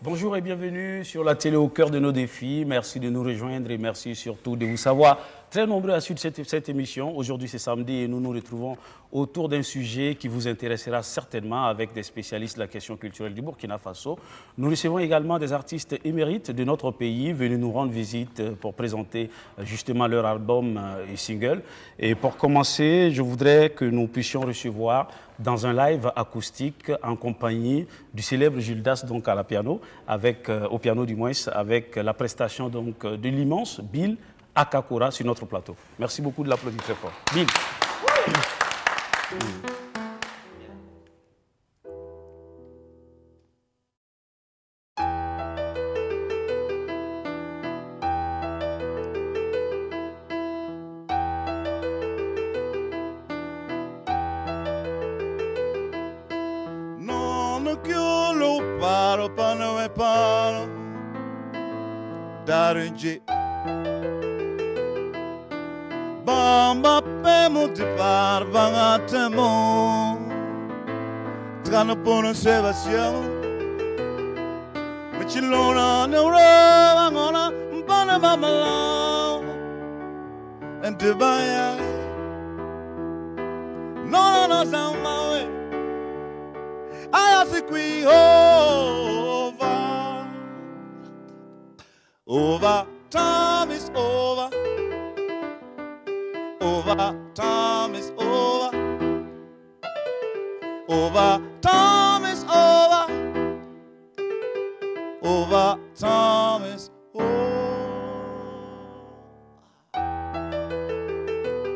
Bonjour et bienvenue sur la télé au cœur de nos défis. Merci de nous rejoindre et merci surtout de vous savoir très nombreux à suivre cette émission. Aujourd'hui, c'est samedi et nous nous retrouvons autour d'un sujet qui vous intéressera certainement avec des spécialistes de la question culturelle du Burkina Faso. Nous recevons également des artistes émérites de notre pays venus nous rendre visite pour présenter justement leur album et single. Et pour commencer, je voudrais que nous puissions recevoir dans un live acoustique en compagnie du célèbre Gildas donc à la piano, au piano du moins, avec la prestation donc de l'immense Bill Akakura sur notre plateau. Merci beaucoup de l'applaudir très fort. Bill. Darinji Bamba pemo de barbanga temo Trano pono sevaciamo Michilona neura ngona mbana babala And Dubai No sound my way I ask we over, time is over. Time is over. Time is over. Time is over.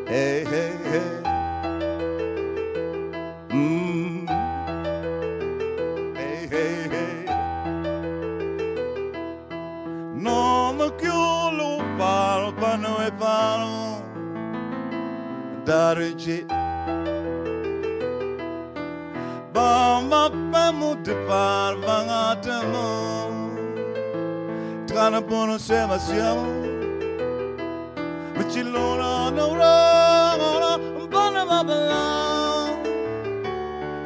Hey, hey, hey. Hey, hey, hey. Non me chiudo paro pano e paro Darinji Bamba pemo de barbanga temo Trana pono sevaciamo Michilona neura mbana babala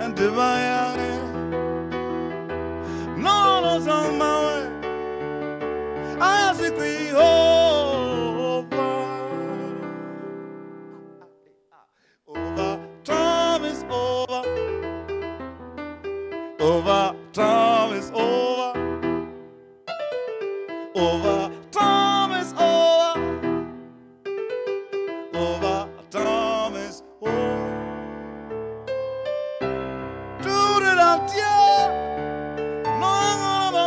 And Dubai No sound my way I ask we over. Time is over. Time is over. Time is over. Time is over. Do the lantien. No, no, no,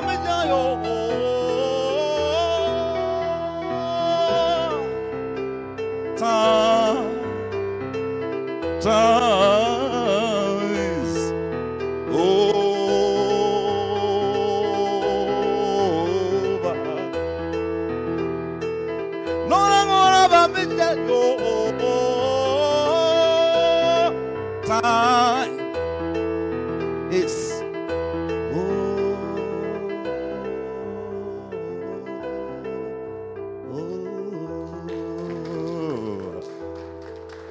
Time is over. No, time is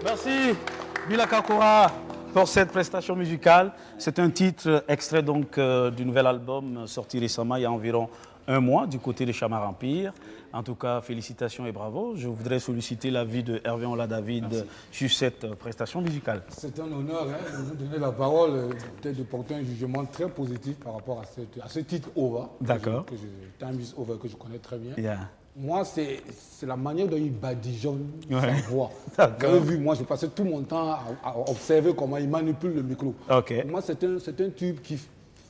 Merci Bill Akakura pour cette prestation musicale. C'est un titre extrait donc du nouvel album sorti récemment il y a environ un mois du côté de Chamar Empire. En tout cas, félicitations et bravo. Je voudrais solliciter l'avis de Hervé Ola-David sur cette prestation musicale. C'est un honneur de vous donner la parole, peut-être de porter un jugement très positif par rapport à ce titre Over. D'accord. Time is Over, que je connais très bien. Yeah. Moi, c'est la manière dont il badigeonne sa voix. Vous D'accord. avez vu, moi, j'ai passé tout mon temps à observer comment il manipule le micro. Ok. Pour moi, c'est un tube qui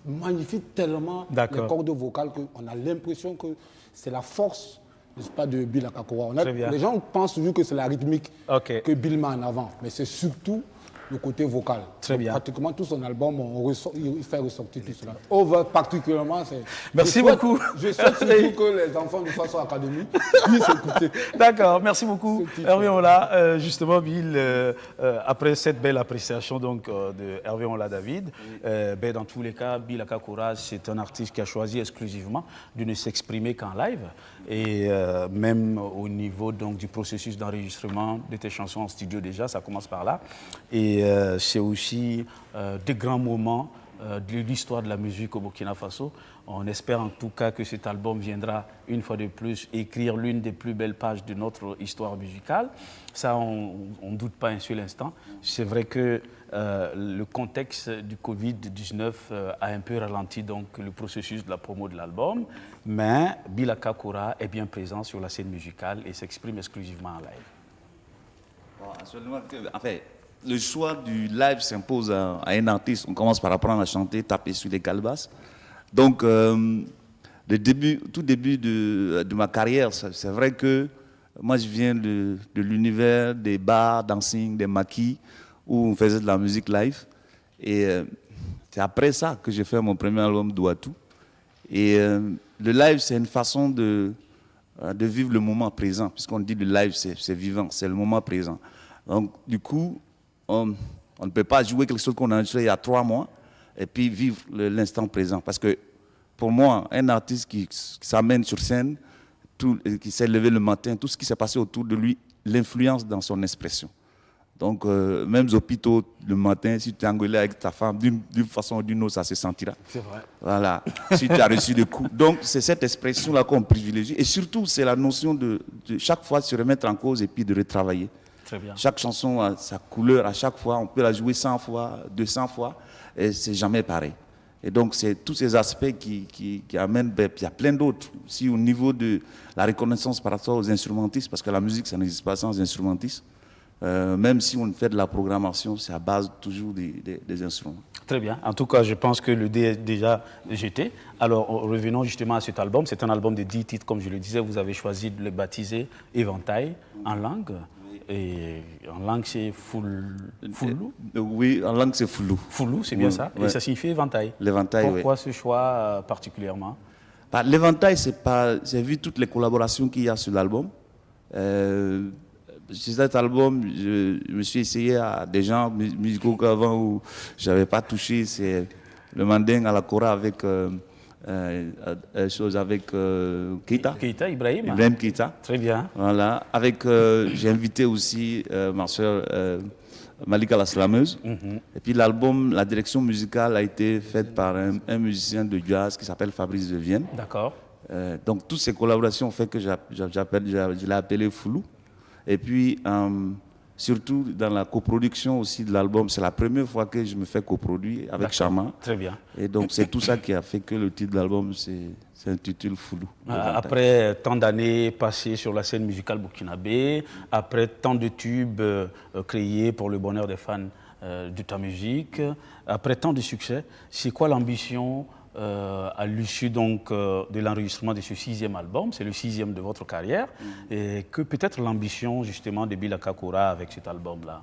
magnifie tellement les cordes vocales qu'on a l'impression que c'est la force, n'est-ce pas, de Bill Akakura. Les gens pensent toujours que c'est la rythmique que Bill met en avant, mais c'est surtout le côté vocal. Très bien. Pratiquement tout son album, il fait ressortir tout cela. Over particulièrement, c'est... Merci beaucoup. Je souhaite surtout que les enfants de Faso Academy puissent écouter. D'accord, merci beaucoup. Hervé Ola, justement, Bill, après cette belle appréciation donc, de Hervé Ola-David, dans tous les cas, Bill Akakura, c'est un artiste qui a choisi exclusivement de ne s'exprimer qu'en live. Et même au niveau donc, du processus d'enregistrement de tes chansons en studio déjà, ça commence par là. Et c'est aussi des grands moments de l'histoire de la musique au Burkina Faso. On espère en tout cas que cet album viendra une fois de plus écrire l'une des plus belles pages de notre histoire musicale. Ça, on ne doute pas un seul instant. C'est vrai que le contexte du Covid-19 a un peu ralenti donc, le processus de la promo de l'album, mais Bilaka Kora est bien présent sur la scène musicale et s'exprime exclusivement en live. Bon, absolument. En fait, le choix du live s'impose à un artiste. On commence par apprendre à chanter, taper sur les calebasses. Donc, tout début de ma carrière, c'est vrai que moi, je viens de l'univers des bars, dancing, des maquis, où on faisait de la musique live. Et c'est après ça que j'ai fait mon premier album, Douatou. Et le live, c'est une façon de vivre le moment présent, puisqu'on dit le live, c'est vivant, c'est le moment présent. Donc, du coup, on ne peut pas jouer quelque chose qu'on a enregistré il y a 3 mois et puis vivre l'instant présent. Parce que pour moi, un artiste qui s'amène sur scène, qui s'est levé le matin, tout ce qui s'est passé autour de lui, l'influence dans son expression. Donc, même Zopito, le matin, si tu es engueulé avec ta femme, d'une façon ou d'une autre, ça se sentira. C'est vrai. Voilà, si tu as reçu des coups. Donc, c'est cette expression-là qu'on privilégie. Et surtout, c'est la notion de chaque fois se remettre en cause et puis de retravailler. Très bien. Chaque chanson a sa couleur à chaque fois. On peut la jouer 100 fois, 200 fois, et c'est jamais pareil. Et donc, c'est tous ces aspects qui amènent, il y a plein d'autres. Si au niveau de la reconnaissance par rapport aux instrumentistes, parce que la musique, ça n'existe pas sans instrumentistes, même si on fait de la programmation, c'est à base toujours des instruments. Très bien. En tout cas, je pense que le dé est déjà jeté. Alors, revenons justement à cet album. C'est un album de 10 titres, comme je le disais. Vous avez choisi de le baptiser Éventail en langue. Et en langue, c'est Foulou. Oui, en langue, c'est Foulou. Foulou, c'est bien ça. Ouais. Et ça signifie éventail. L'éventail, pourquoi ce choix particulièrement? L'éventail, j'ai vu toutes les collaborations qu'il y a sur l'album. Sur cet album, je me suis essayé à des genres musicaux qu'avant où je n'avais pas touché. C'est le manding à la kora avec Keita. Keita, Ibrahim. Ibrahim Keita. Très bien. Voilà. J'ai invité aussi ma soeur Malika la Slameuse. Et puis l'album, la direction musicale a été faite par un musicien de jazz qui s'appelle Fabrice de Vienne. D'accord. Donc toutes ces collaborations ont fait que je l'ai appelé Foulou. Et puis, surtout dans la coproduction aussi de l'album, c'est la première fois que je me fais coproduire avec Chama. Très bien. Et donc, c'est tout ça qui a fait que le titre de l'album s'intitule Foulou. Après tant d'années passées sur la scène musicale burkinabé, après tant de tubes créés pour le bonheur des fans de ta musique, après tant de succès, c'est quoi l'ambition à l'issue donc de l'enregistrement de ce 6e album, c'est le 6e de votre carrière, et que peut-être l'ambition justement de Bilaka Kora avec cet album-là?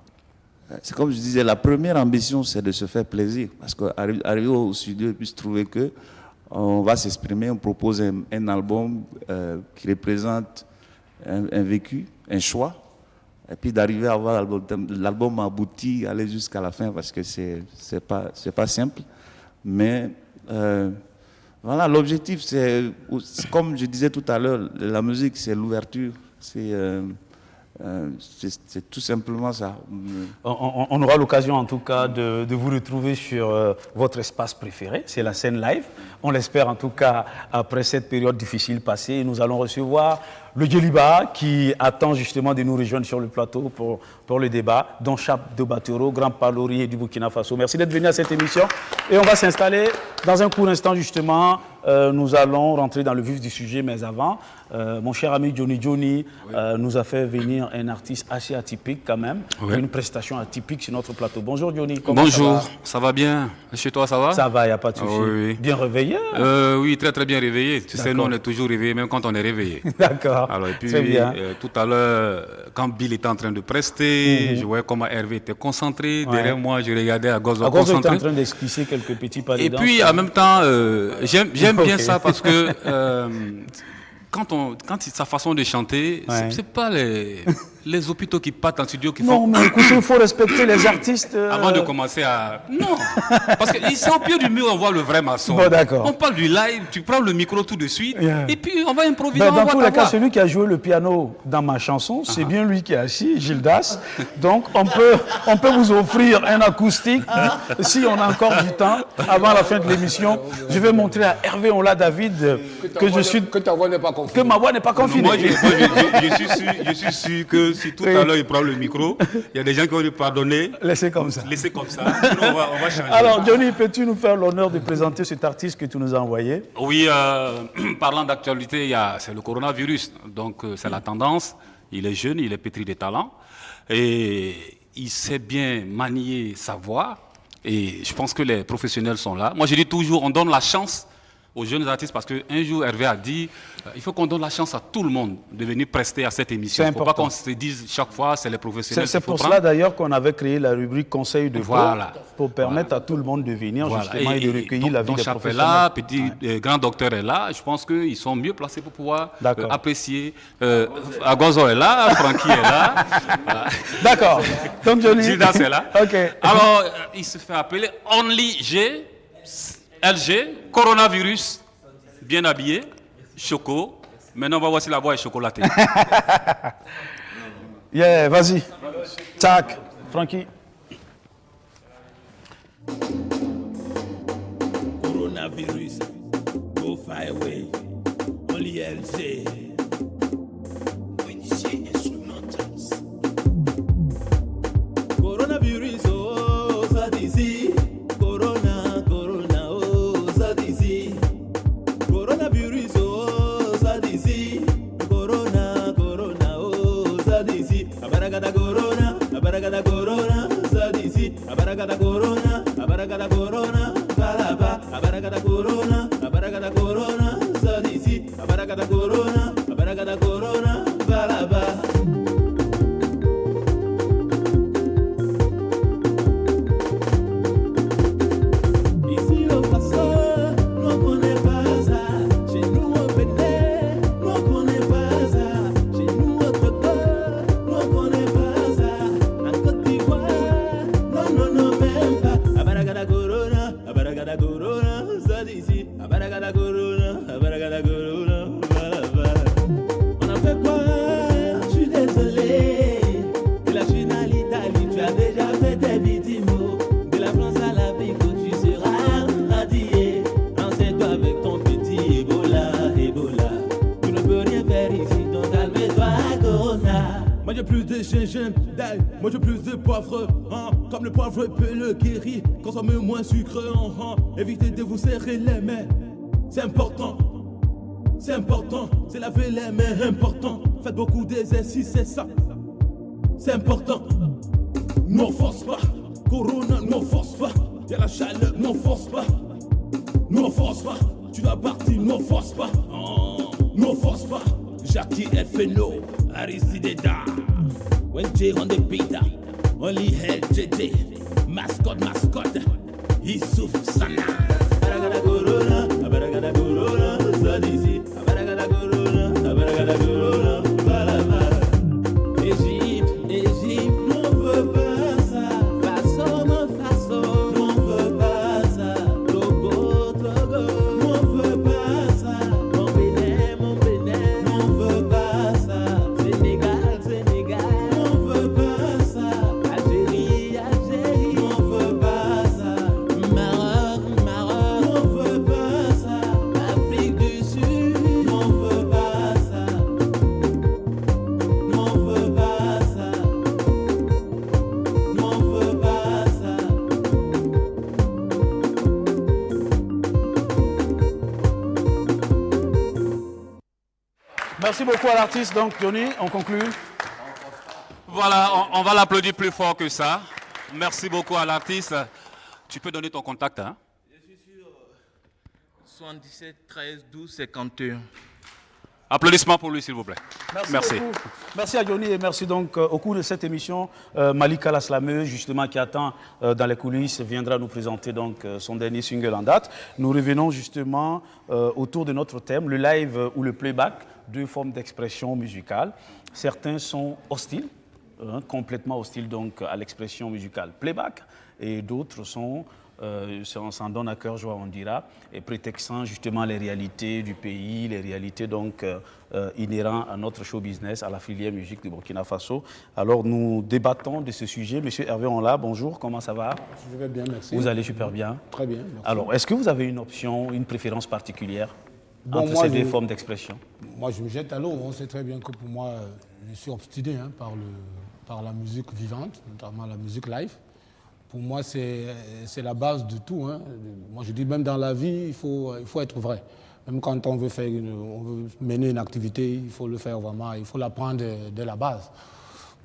C'est comme je disais, la première ambition, c'est de se faire plaisir, parce qu'arriver au studio et puis se trouver que on va s'exprimer, on propose un album qui représente un vécu, un choix, et puis d'arriver à avoir l'album abouti, aller jusqu'à la fin, parce que c'est pas simple, mais voilà, l'objectif, c'est comme je disais tout à l'heure, la musique, c'est l'ouverture, c'est tout simplement ça. On aura l'occasion en tout cas de vous retrouver sur votre espace préféré, c'est la scène live. On l'espère en tout cas après cette période difficile passée. Nous allons recevoir le Djeliba qui attend justement de nous rejoindre sur le plateau pour le débat, dont Chap de Batero, grand palorier du Burkina Faso. Merci d'être venu à cette émission. Et on va s'installer dans un court instant justement. Nous allons rentrer dans le vif du sujet, mais avant, mon cher ami Johnny nous a fait venir un artiste assez atypique quand même, une prestation atypique sur notre plateau. Bonjour Johnny, comment Bonjour, ça va bien. Chez toi, ça va? Ça va, il n'y a pas de souci. Oui. Bien réveillé? Oui, très très bien réveillé. Tu sais, nous on est toujours réveillés, même quand on est réveillé. D'accord. Alors, et puis, très bien. Tout à l'heure, quand Bill était en train de prester, je voyais comment Hervé était concentré. Derrière moi, je regardais à Gozo concentré. était en train d'esquisser quelques petits pas de Et danse, puis, en même temps, j'aime bien ça parce que quand sa façon de chanter, c'est pas les hôpitaux qui partent en studio, qui non, font... mais écoutez, il faut respecter les artistes. Avant de commencer à... Non, parce qu'ici au pied du mur, on voit le vrai maçon. Bon, d'accord. On parle du live, tu prends le micro tout de suite, et puis on va improviser. Dans tous les cas, celui qui a joué le piano dans ma chanson, c'est bien lui qui est assis, Gildas. Donc on peut vous offrir un acoustique, si on a encore du temps, avant la fin de l'émission. Je vais montrer à Hervé Ola David que ta voix n'est pas confinée. Que ma voix n'est pas confinée. Moi, je suis sûr que si tout à l'heure il prend le micro, il y a des gens qui vont lui pardonner. Laissez comme ça. Laissez comme ça. Sinon, on va changer. Alors, Johnny, peux-tu nous faire l'honneur de présenter cet artiste que tu nous as envoyé? Oui, parlant d'actualité, c'est le coronavirus. Donc, c'est la tendance. Il est jeune, il est pétri de talent. Et il sait bien manier sa voix. Et je pense que les professionnels sont là. Moi, je dis toujours, on donne la chance aux jeunes artistes parce qu'un jour, Hervé a dit il faut qu'on donne la chance à tout le monde de venir prester à cette émission. Il ne faut pas qu'on se dise chaque fois c'est les professionnels. C'est pour cela d'ailleurs qu'on avait créé la rubrique Conseil de voix pour permettre à tout le monde de venir justement et de recueillir la vie des professionnels. Là, grand docteur est là. Je pense qu'ils sont mieux placés pour pouvoir apprécier. Agozo est là, Francky est là. Voilà. D'accord. Donc Johnny. Gildas est là. Okay. Alors, il se fait appeler Only G. LG, coronavirus, bien habillé, choco. Maintenant, on va voir si la voix est chocolatée. Yeah, vas-y. Tac, Francky. Coronavirus, go far away. Only LG. Initié instrumentals. Coronavirus, oh, ça d'ici. Coronavirus, oh, ça d'ici. Corona, oh, ça d'ici. Abaragada corona, ça d'ici. Abaragada corona, balaba. Abaragada corona, ça d'ici. Abaragada corona, balaba. On a fait quoi? Je suis désolé. De la Chine à l'Italie, tu as déjà fait tes vidéos. De la France à l'Afrique, tu seras radié. Enseigne-toi avec ton petit Ebola. Tu ne peux rien faire ici, donc calme-toi, Corona. Moi j'ai plus de gingembre, d'ail, moi j'ai plus de poivre, hein. Comme le poivre peut le guérir, consommez moins sucre, hein. Évitez de vous serrer les mains, c'est important, c'est laver les mains, important. Faites beaucoup d'exercices, c'est ça, c'est important. Ne force pas, Corona, ne force pas. Y'a la chaleur, ne force pas, tu dois partir, ne force pas, ne force pas. Jackie FNO, Arisideda, Wendy on the beat, Only LGD, mascotte, Issouf Sana. Abaragada corona, ça d'ici. Abaragada corona, balaba. Égypte, n'on veut pas ça. Façon, n'on veut pas ça. Togo, n'on veut pas ça. Mon Bénin, n'on veut pas ça. Sénégal, n'on veut pas ça. Algérie, n'on veut pas ça. Maroc, n'on veut pas ça. Afrique du Sud, n'on veut pas ça. N'on veut pas ça. N'on veut pas ça. Merci beaucoup à l'artiste. Donc, Johnny, on conclut. Voilà, on va l'applaudir plus fort que ça. Merci beaucoup à l'artiste. Tu peux donner ton contact, hein? Je suis sur 77 13 12 51. Applaudissements pour lui, s'il vous plaît. Merci. Merci à Johnny et merci donc au cours de cette émission, Malika la slameuse, justement, qui attend dans les coulisses, viendra nous présenter donc son dernier single en date. Nous revenons justement autour de notre thème, le live ou le playback, deux formes d'expression musicale. Certains sont hostiles, complètement hostiles donc à l'expression musicale playback, et d'autres sont... on s'en donne à cœur joie, on dira, et prétextant justement les réalités du pays, les réalités donc inhérentes à notre show business, à la filière musique du Burkina Faso. Alors nous débattons de ce sujet. Monsieur Hervé Onla, bonjour, comment ça va? Je vais bien, merci. Vous allez super bien? Très bien, merci. Alors, est-ce que vous avez une option, une préférence particulière entre ces deux formes d'expression? Moi, je me jette à l'eau. On sait très bien que pour moi, je suis obstiné par la musique vivante, notamment la musique live. Pour moi, c'est la base de tout. Moi, je dis même dans la vie, il faut être vrai. Même quand on veut mener une activité, il faut le faire vraiment, il faut l'apprendre dès la base.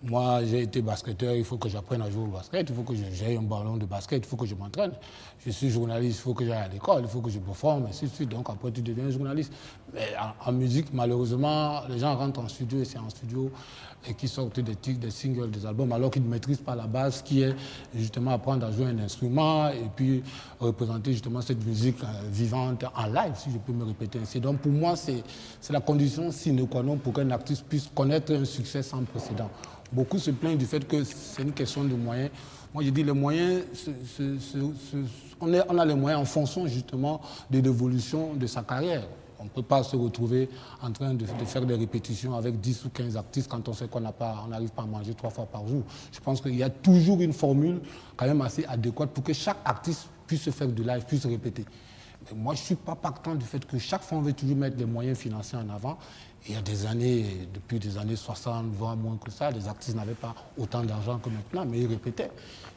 Moi, j'ai été basketteur, il faut que j'apprenne à jouer au basket, il faut que j'aie un ballon de basket, il faut que je m'entraîne. Je suis journaliste, il faut que j'aille à l'école, il faut que je performe, et ainsi de suite. Donc après, tu deviens journaliste. Mais en musique, malheureusement, les gens rentrent en studio et c'est en studio et qui sortent des titres, des singles, des albums, alors qu'ils ne maîtrisent pas la base qui est justement apprendre à jouer un instrument et puis représenter justement cette musique vivante en live, si je peux me répéter ainsi. Donc pour moi, c'est la condition sine qua non pour qu'un artiste puisse connaître un succès sans précédent. Beaucoup se plaignent du fait que c'est une question de moyens. Moi, je dis les moyens, on a les moyens en fonction justement de l'évolution de sa carrière. On ne peut pas se retrouver en train de faire des répétitions avec 10 ou 15 artistes quand on sait qu'on n'arrive pas à manger 3 fois par jour. Je pense qu'il y a toujours une formule quand même assez adéquate pour que chaque artiste puisse faire du live, puisse répéter. Mais moi, je ne suis pas partant du fait que chaque fois, on veut toujours mettre les moyens financiers en avant. Il y a des années, depuis des années 60, voire moins que ça, les artistes n'avaient pas autant d'argent que maintenant, mais ils répétaient.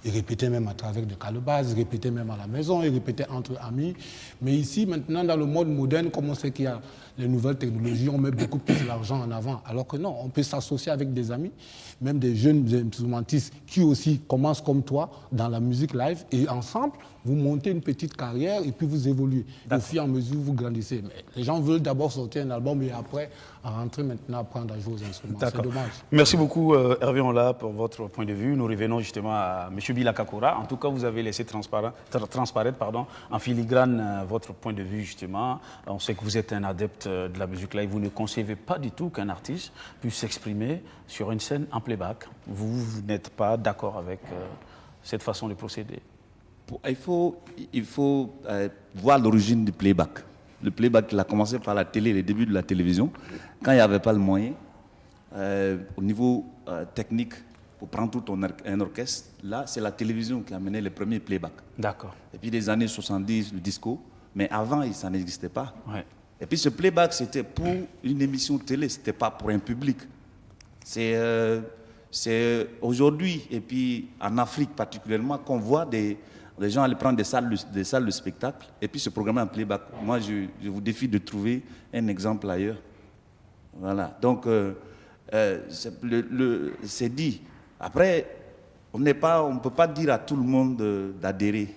Ils répétaient même à travers des calebasses, ils répétaient même à la maison, ils répétaient entre amis. Mais ici, maintenant, dans le monde moderne, comme on sait qu'il y a les nouvelles technologies, on met beaucoup plus d'argent en avant. Alors que non, on peut s'associer avec des amis, même des jeunes instrumentistes qui aussi commencent comme toi dans la musique live, et ensemble, vous montez une petite carrière et puis vous évoluez. Au fur et à mesure, vous grandissez. Mais les gens veulent d'abord sortir un album et après rentrer maintenant à apprendre à jouer aux instruments. C'est dommage. Merci beaucoup Hervé Onla pour votre point de vue. Nous revenons justement à M. Bilaka Koura. En tout cas, vous avez laissé transparaître en filigrane votre point de vue justement. On sait que vous êtes un adepte de la musique live. Vous ne concevez pas du tout qu'un artiste puisse s'exprimer sur une scène en playback. Vous n'êtes pas d'accord avec cette façon de procéder? Il faut voir l'origine du playback. Le playback, il a commencé par la télé, les débuts de la télévision, quand il n'y avait pas le moyen. Au niveau technique, pour prendre tout un orchestre, là, c'est la télévision qui a mené les premiers playbacks. D'accord. Et puis les années 70, le disco, mais avant, ça n'existait pas. Ouais. Et puis ce playback, c'était pour une émission télé, ce n'était pas pour un public. C'est aujourd'hui, et puis en Afrique particulièrement, qu'on voit les gens aller prendre des salles de spectacle et puis se programmer en playback. Moi, je vous défie de trouver un exemple ailleurs. Voilà. Donc, c'est dit. Après, on ne peut pas dire à tout le monde d'adhérer,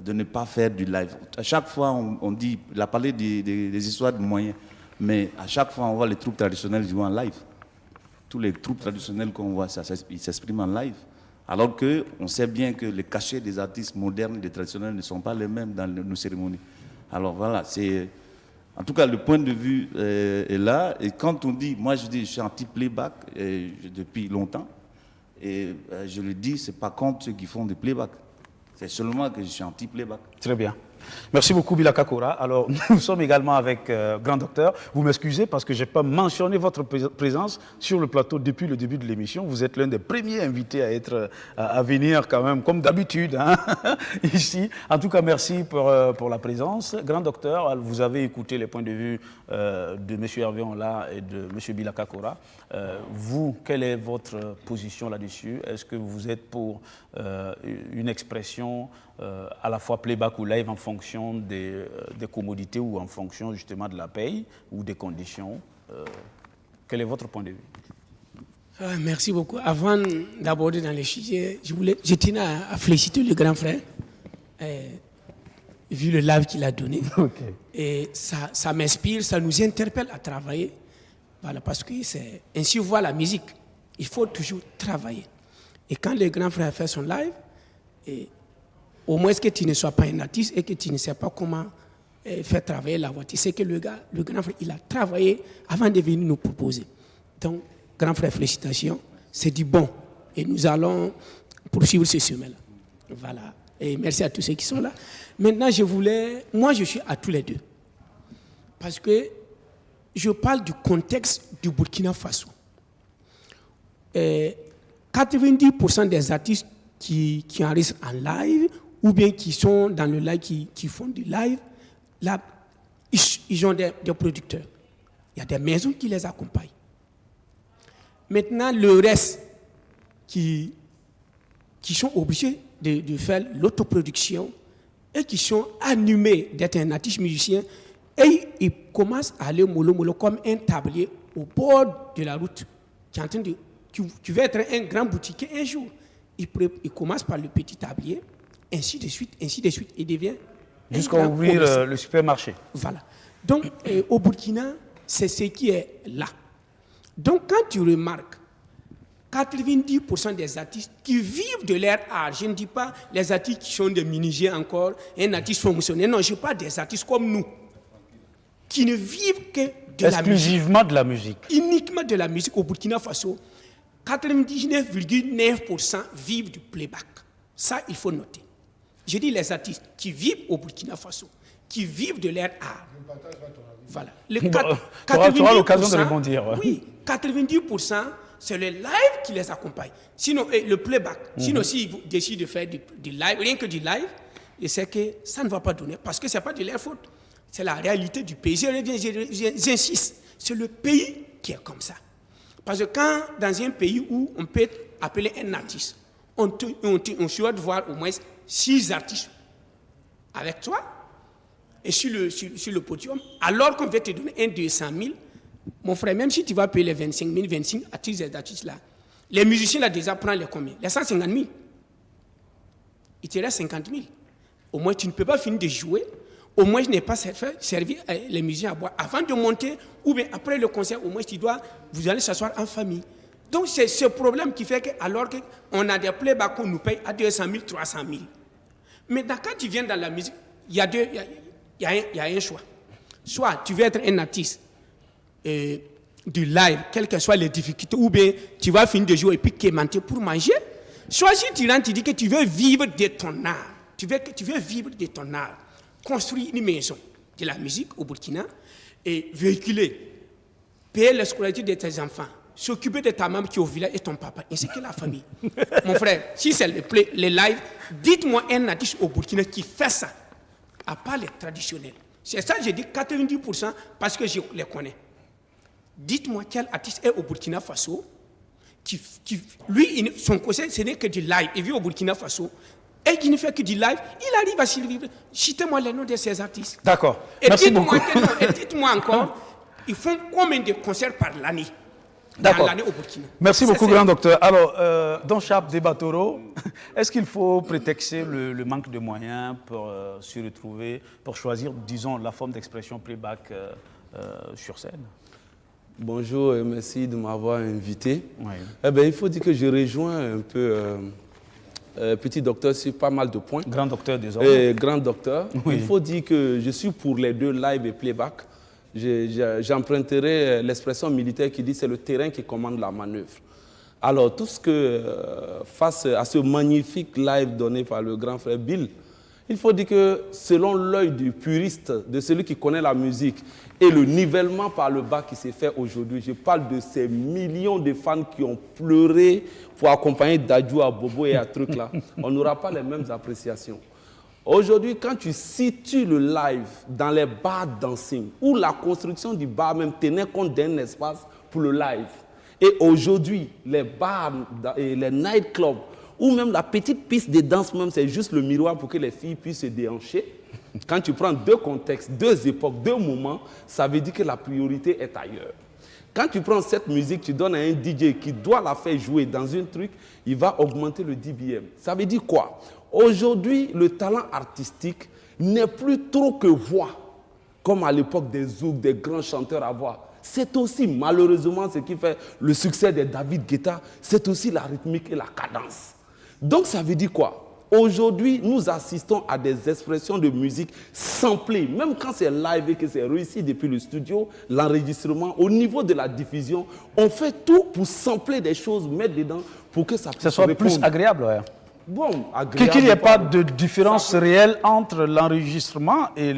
de ne pas faire du live. À chaque fois, on dit, il a parlé des histoires de moyens, mais à chaque fois, on voit les troupes traditionnelles jouer en live. Tous les troupes traditionnelles qu'on voit, ils s'expriment en live. Alors qu'on sait bien que les cachets des artistes modernes et des traditionnels ne sont pas les mêmes dans nos cérémonies. Alors voilà, en tout cas, le point de vue est là. Et quand on dit, moi je suis anti-playback depuis longtemps, et je le dis, ce n'est pas contre ceux qui font du playback. C'est seulement que je suis anti-playback. Très bien. Merci beaucoup, Bilaka Koura. Alors, nous sommes également avec Grand Docteur. Vous m'excusez parce que je n'ai pas mentionné votre présence sur le plateau depuis le début de l'émission. Vous êtes l'un des premiers invités à venir quand même, comme d'habitude, ici. En tout cas, merci pour la présence. Grand Docteur, vous avez écouté les points de vue de M. Hervé Onla et de M. Bilaka Koura. Vous, quelle est votre position là-dessus? Est-ce que vous êtes pour une expression à la fois playback ou live en fonction des commodités ou en fonction justement de la paye ou des conditions? Quel est votre point de vue? Merci beaucoup. Avant d'aborder dans les sujets, je tenais à féliciter le grand frère vu le live qu'il a donné. Okay. Et ça m'inspire, ça nous interpelle à travailler. Voilà, parce que c'est ainsi on voit la musique. Il faut toujours travailler. Et quand le grand frère fait son live, au moins que tu ne sois pas un artiste et que tu ne sais pas comment faire travailler la voix. Tu sais que le grand frère, il a travaillé avant de venir nous proposer. Donc, grand frère, félicitations. C'est du bon. Et nous allons poursuivre ce chemin-là. Voilà. Et merci à tous ceux qui sont là. Maintenant, moi je suis à tous les deux. Parce que je parle du contexte du Burkina Faso. 90% des artistes qui enregistrent en live ou bien qui sont dans le live, qui font du live, là, ils ont des producteurs. Il y a des maisons qui les accompagnent. Maintenant, le reste qui sont obligés de faire l'autoproduction et qui sont animés d'être un artiste musicien, et ils commencent à aller mollo comme un tablier au bord de la route. Tu veux être un grand boutiquier un jour. Il commence par le petit tablier, ainsi de suite, et devient jusqu'à ouvrir le supermarché. Voilà. Donc, au Burkina, c'est ce qui est là. Donc, quand tu remarques 90% des artistes qui vivent de leur art, je ne dis pas les artistes qui sont des menuisiers encore, un artiste fonctionnaire, non, je parle des artistes comme nous, qui ne vivent que de la musique. Exclusivement de la musique. Uniquement de la musique au Burkina Faso. 99,9% vivent du playback. Ça, il faut noter. Je dis les artistes qui vivent au Burkina Faso, qui vivent de leur art. Voilà. Tu auras l'occasion de rebondir. Ouais. Oui, 90%, c'est le live qui les accompagne. Sinon, le playback. Sinon, s'ils décident de faire du live, rien que du live, je sais que ça ne va pas donner, parce que ce n'est pas de leur faute. C'est la réalité du pays. J'insiste, c'est le pays qui est comme ça. Parce que quand, dans un pays où on peut appeler un artiste, on doit voir au moins 6 artistes avec toi, et sur le podium, alors qu'on veut te donner un 200 000, mon frère, même si tu vas payer les 25 000, 25 artistes là, les musiciens là déjà prennent les combien? Les 150 000. Il te reste 50 000. Au moins, tu ne peux pas finir de jouer. Au moins, je n'ai pas servi les musiciens à boire avant de monter, ou bien après le concert, au moins, vous allez s'asseoir en famille. Donc, c'est ce problème qui fait que, alors qu'on a des playbacks qu'on nous paye à 200 000, 300 000. Mais quand tu viens dans la musique, il y a un choix. Soit tu veux être un artiste du live, quelles que soient les difficultés, ou bien tu vas finir de jouer et puis quémenter pour manger. Soit si tu rentres, tu dis que tu veux vivre de ton art. Tu veux vivre de ton art. Construire une maison de la musique au Burkina et véhiculer, payer la scolarité de tes enfants, s'occuper de ta maman qui est au village et ton papa, ainsi que la famille. Mon frère, si c'est les lives, dites-moi un artiste au Burkina qui fait ça, à part les traditionnels. C'est ça que j'ai dit 90% parce que je les connais. Dites-moi quel artiste est au Burkina Faso lui, son conseil, ce n'est que du live. Il vit au Burkina Faso. Et qui ne fait que du live, il arrive à survivre. Citez-moi les noms de ces artistes. D'accord. Merci beaucoup. Et dites-moi encore, ils font combien de concerts par l'année? D'accord. Dans l'année au Burkina. Merci beaucoup, grand docteur. Alors, dans Chap Debatoro, est-ce qu'il faut prétexter le manque de moyens pour se retrouver, pour choisir, disons, la forme d'expression playback sur scène? Bonjour et merci de m'avoir invité. Oui. Eh bien, il faut dire que je rejoins un peu petit docteur sur pas mal de points. Grand docteur désormais. Grand docteur. Oui. Il faut dire que je suis pour les deux, live et playback. J'emprunterai l'expression militaire qui dit c'est le terrain qui commande la manœuvre. Alors, tout ce que, face à ce magnifique live donné par le grand frère Bill, il faut dire que selon l'œil du puriste, de celui qui connaît la musique, et le nivellement par le bas qui s'est fait aujourd'hui, je parle de ces millions de fans qui ont pleuré pour accompagner Dadju à Bobo et à truc là, on n'aura pas les mêmes appréciations. Aujourd'hui, quand tu situes le live dans les bars dancing, où la construction du bar même tenait compte d'un espace pour le live, et aujourd'hui, les bars et les nightclubs, ou même la petite piste de danse même, c'est juste le miroir pour que les filles puissent se déhancher. Quand tu prends deux contextes, deux époques, deux moments, ça veut dire que la priorité est ailleurs. Quand tu prends cette musique, tu donnes à un DJ qui doit la faire jouer dans un truc, il va augmenter le dBm. Ça veut dire quoi? Aujourd'hui, le talent artistique n'est plus trop que voix, comme à l'époque des zouks, des grands chanteurs à voix. C'est aussi, malheureusement, ce qui fait le succès de David Guetta, c'est aussi la rythmique et la cadence. Donc, ça veut dire quoi? Aujourd'hui, nous assistons à des expressions de musique samplées. Même quand c'est live et que c'est réussi depuis le studio, l'enregistrement, au niveau de la diffusion, on fait tout pour sampler des choses, mettre dedans, pour que ça puisse soit plus agréable. Ouais. Bon, agréable. Qu'il n'y ait pas de différence réelle entre l'enregistrement et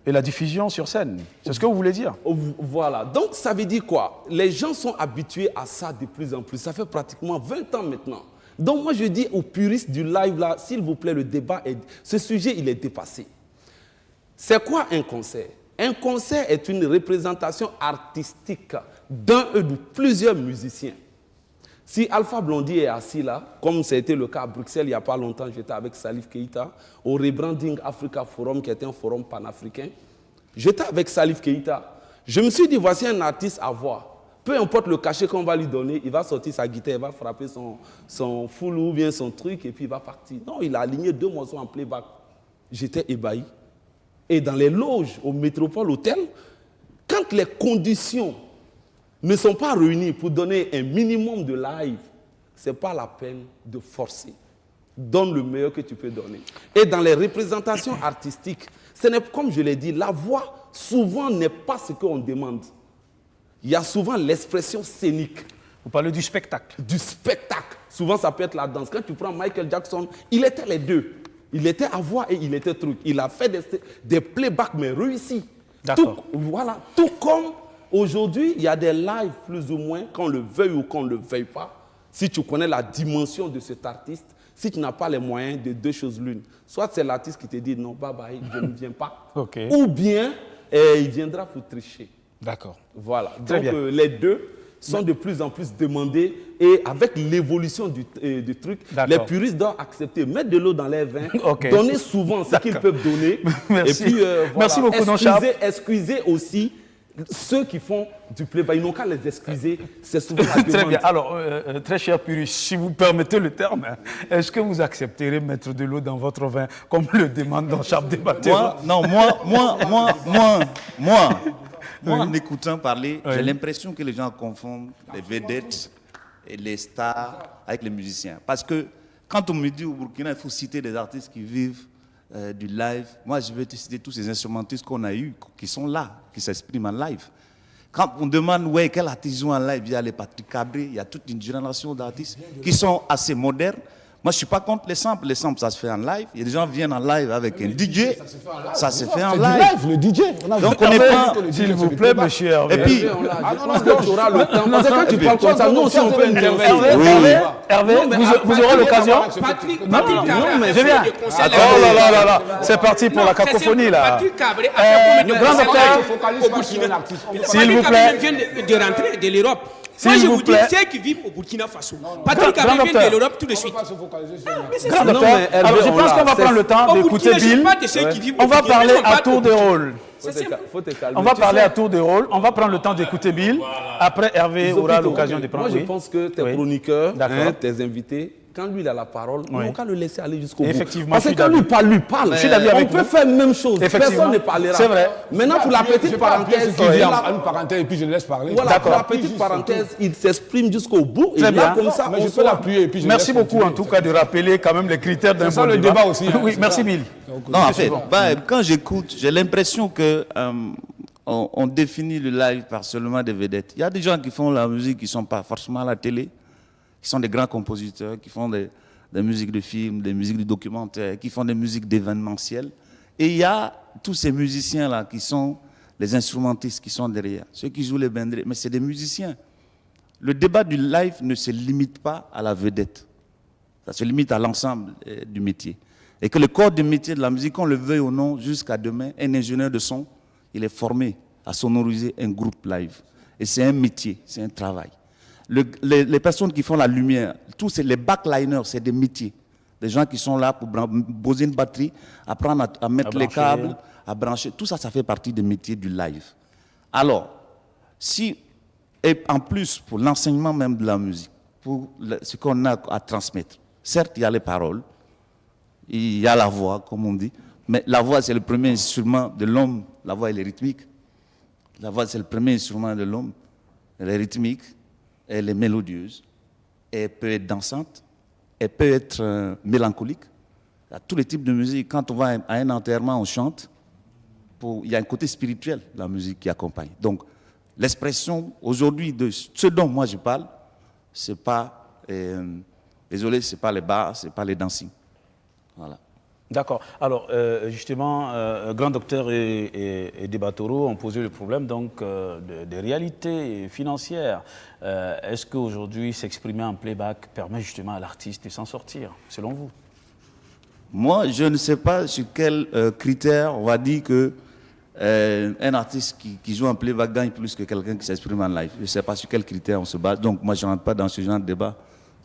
la diffusion sur scène. C'est ce que vous voulez dire? Voilà. Donc, ça veut dire quoi? Les gens sont habitués à ça de plus en plus. Ça fait pratiquement 20 ans maintenant. Donc, moi, je dis aux puristes du live, là, s'il vous plaît, le débat, ce sujet, il est dépassé. C'est quoi un concert? Un concert est une représentation artistique d'un ou de plusieurs musiciens. Si Alpha Blondy est assis là, comme c'était le cas à Bruxelles il n'y a pas longtemps, j'étais avec Salif Keïta au Rebranding Africa Forum, qui était un forum panafricain. J'étais avec Salif Keïta. Je me suis dit, voici un artiste à voir. Peu importe le cachet qu'on va lui donner, il va sortir sa guitare, il va frapper son full ou bien son truc et puis il va partir. Non, il a aligné 2 morceaux en playback. J'étais ébahi. Et dans les loges au Métropole Hotel, quand les conditions ne sont pas réunies pour donner un minimum de live, ce n'est pas la peine de forcer. Donne le meilleur que tu peux donner. Et dans les représentations artistiques, ce n'est, comme je l'ai dit, la voix souvent n'est pas ce qu'on demande. Il y a souvent l'expression scénique. Vous parlez du spectacle. Du spectacle. Souvent, ça peut être la danse. Quand tu prends Michael Jackson, il était les deux. Il était à voix et il était truc. Il a fait des playbacks, mais réussis. D'accord. Voilà. Tout comme aujourd'hui, il y a des lives plus ou moins, qu'on le veuille ou qu'on ne le veuille pas. Si tu connais la dimension de cet artiste, si tu n'as pas les moyens de 2 choses l'une, soit c'est l'artiste qui te dit non, bye bye, je ne viens pas. Okay. Ou bien il viendra pour tricher. D'accord. Voilà. Très Donc bien. les deux sont de plus en plus demandés et avec l'évolution du truc, les puristes doivent accepter, mettre de l'eau dans les vins, donner souvent ce qu'ils peuvent donner. Merci. Et puis, voilà. Merci beaucoup, excusez aussi ceux qui font du playback. Ils n'ont qu'à les excuser. C'est souvent la demande. Très bien. Alors, très cher puriste, si vous permettez le terme, est-ce que vous accepterez mettre de l'eau dans votre vin comme le demande dans chaque débatteur? Moi, en écoutant parler, j'ai l'impression que les gens confondent les vedettes et les stars avec les musiciens. Parce que quand on me dit au Burkina, il faut citer des artistes qui vivent du live, moi je vais te citer tous ces instrumentistes qu'on a eus, qui sont là, qui s'expriment en live. Quand on demande, ouais, quel artiste joue en live, il y a les Patrick Cabré, il y a toute une génération d'artistes qui sont assez modernes. Moi, je ne suis pas contre les samples. Les samples, ça se fait en live. Il y a des gens qui viennent en live avec un DJ. Ça se fait en live. Le DJ. Donc, on n'est pas... S'il vous plaît, monsieur Hervé. Et puis, je pense que tu auras le temps. Parce que quand tu parles comme ça, nous aussi, on peut intervenir. Hervé, vous aurez l'occasion. Patrick mais je viens. Oh là. C'est parti pour la cacophonie, là. Patrick Cabré a fait le combien grand docteur, s'il vous plaît. Patrick Cabré vient de rentrer de l'Europe. Moi, je vous dis, ceux qui vivent au Burkina Faso. Patrick Cabré vient de l'Europe tout de suite. Grand docteur, alors je pense qu'on va prendre le temps d'écouter Bill. On va parler à tour de rôle. On va parler à tour de rôle. On va prendre le temps d'écouter Bill. Après, Hervé aura l'occasion de prendre. Moi, je pense que tes chroniqueurs, tes invités, quand lui il a la parole, on n'a qu'à le laisser aller jusqu'au bout. Effectivement, parce que quand lui parle, on peut faire la même chose. Personne ne parlera. C'est vrai. Maintenant, pour la petite parenthèse, et puis je le laisse parler. Voilà, pour la petite parenthèse, il s'exprime jusqu'au bout. Très bien. Comme ça, mais je peux l'appuyer et puis je Merci beaucoup en tout cas de rappeler quand même les critères d'un bon débat aussi. Oui, merci Bill. Non, en fait, quand j'écoute, j'ai l'impression que on définit le live par seulement des vedettes. Il y a des gens qui font la musique qui ne sont pas forcément à la télé, qui sont des grands compositeurs, qui font des musiques de films, des musiques de documentaires, qui font des musiques d'événementiel. Et il y a tous ces musiciens-là qui sont les instrumentistes qui sont derrière, ceux qui jouent les bendrés, mais c'est des musiciens. Le débat du live ne se limite pas à la vedette. Ça se limite à l'ensemble du métier. Et que le corps du métier de la musique, qu'on le veuille ou non, jusqu'à demain, un ingénieur de son, il est formé à sonoriser un groupe live. Et c'est un métier, c'est un travail. Les personnes qui font la lumière, tous les backliners, c'est des métiers. Des gens qui sont là pour poser une batterie, apprendre à mettre les câbles, à brancher. Tout ça, ça fait partie des métiers du live. Alors, et en plus, pour l'enseignement même de la musique, pour ce qu'on a à transmettre, certes, il y a les paroles, il y a la voix, comme on dit, Mais la voix, c'est le premier instrument de l'homme. La voix, elle est rythmique. La voix, c'est le premier instrument de l'homme. Elle est rythmique, elle est mélodieuse, elle peut être dansante, elle peut être mélancolique. Il y a tous les types de musique. Quand on va à un enterrement, on chante. Il y a un côté spirituel de la musique qui accompagne. Donc, l'expression aujourd'hui de ce dont moi je parle, c'est pas, désolé, c'est pas les bars, c'est pas les dancing. Voilà. D'accord. Alors, justement, Grand Docteur et Debatoro ont posé le problème donc, des réalités financières. Est-ce qu'aujourd'hui, s'exprimer en playback permet justement à l'artiste de s'en sortir, selon vous? Moi, je ne sais pas sur quel critère on va dire que un artiste qui joue en playback gagne plus que quelqu'un qui s'exprime en live. Je ne sais pas sur quel critère on se base. Donc, moi, je ne rentre pas dans ce genre de débat.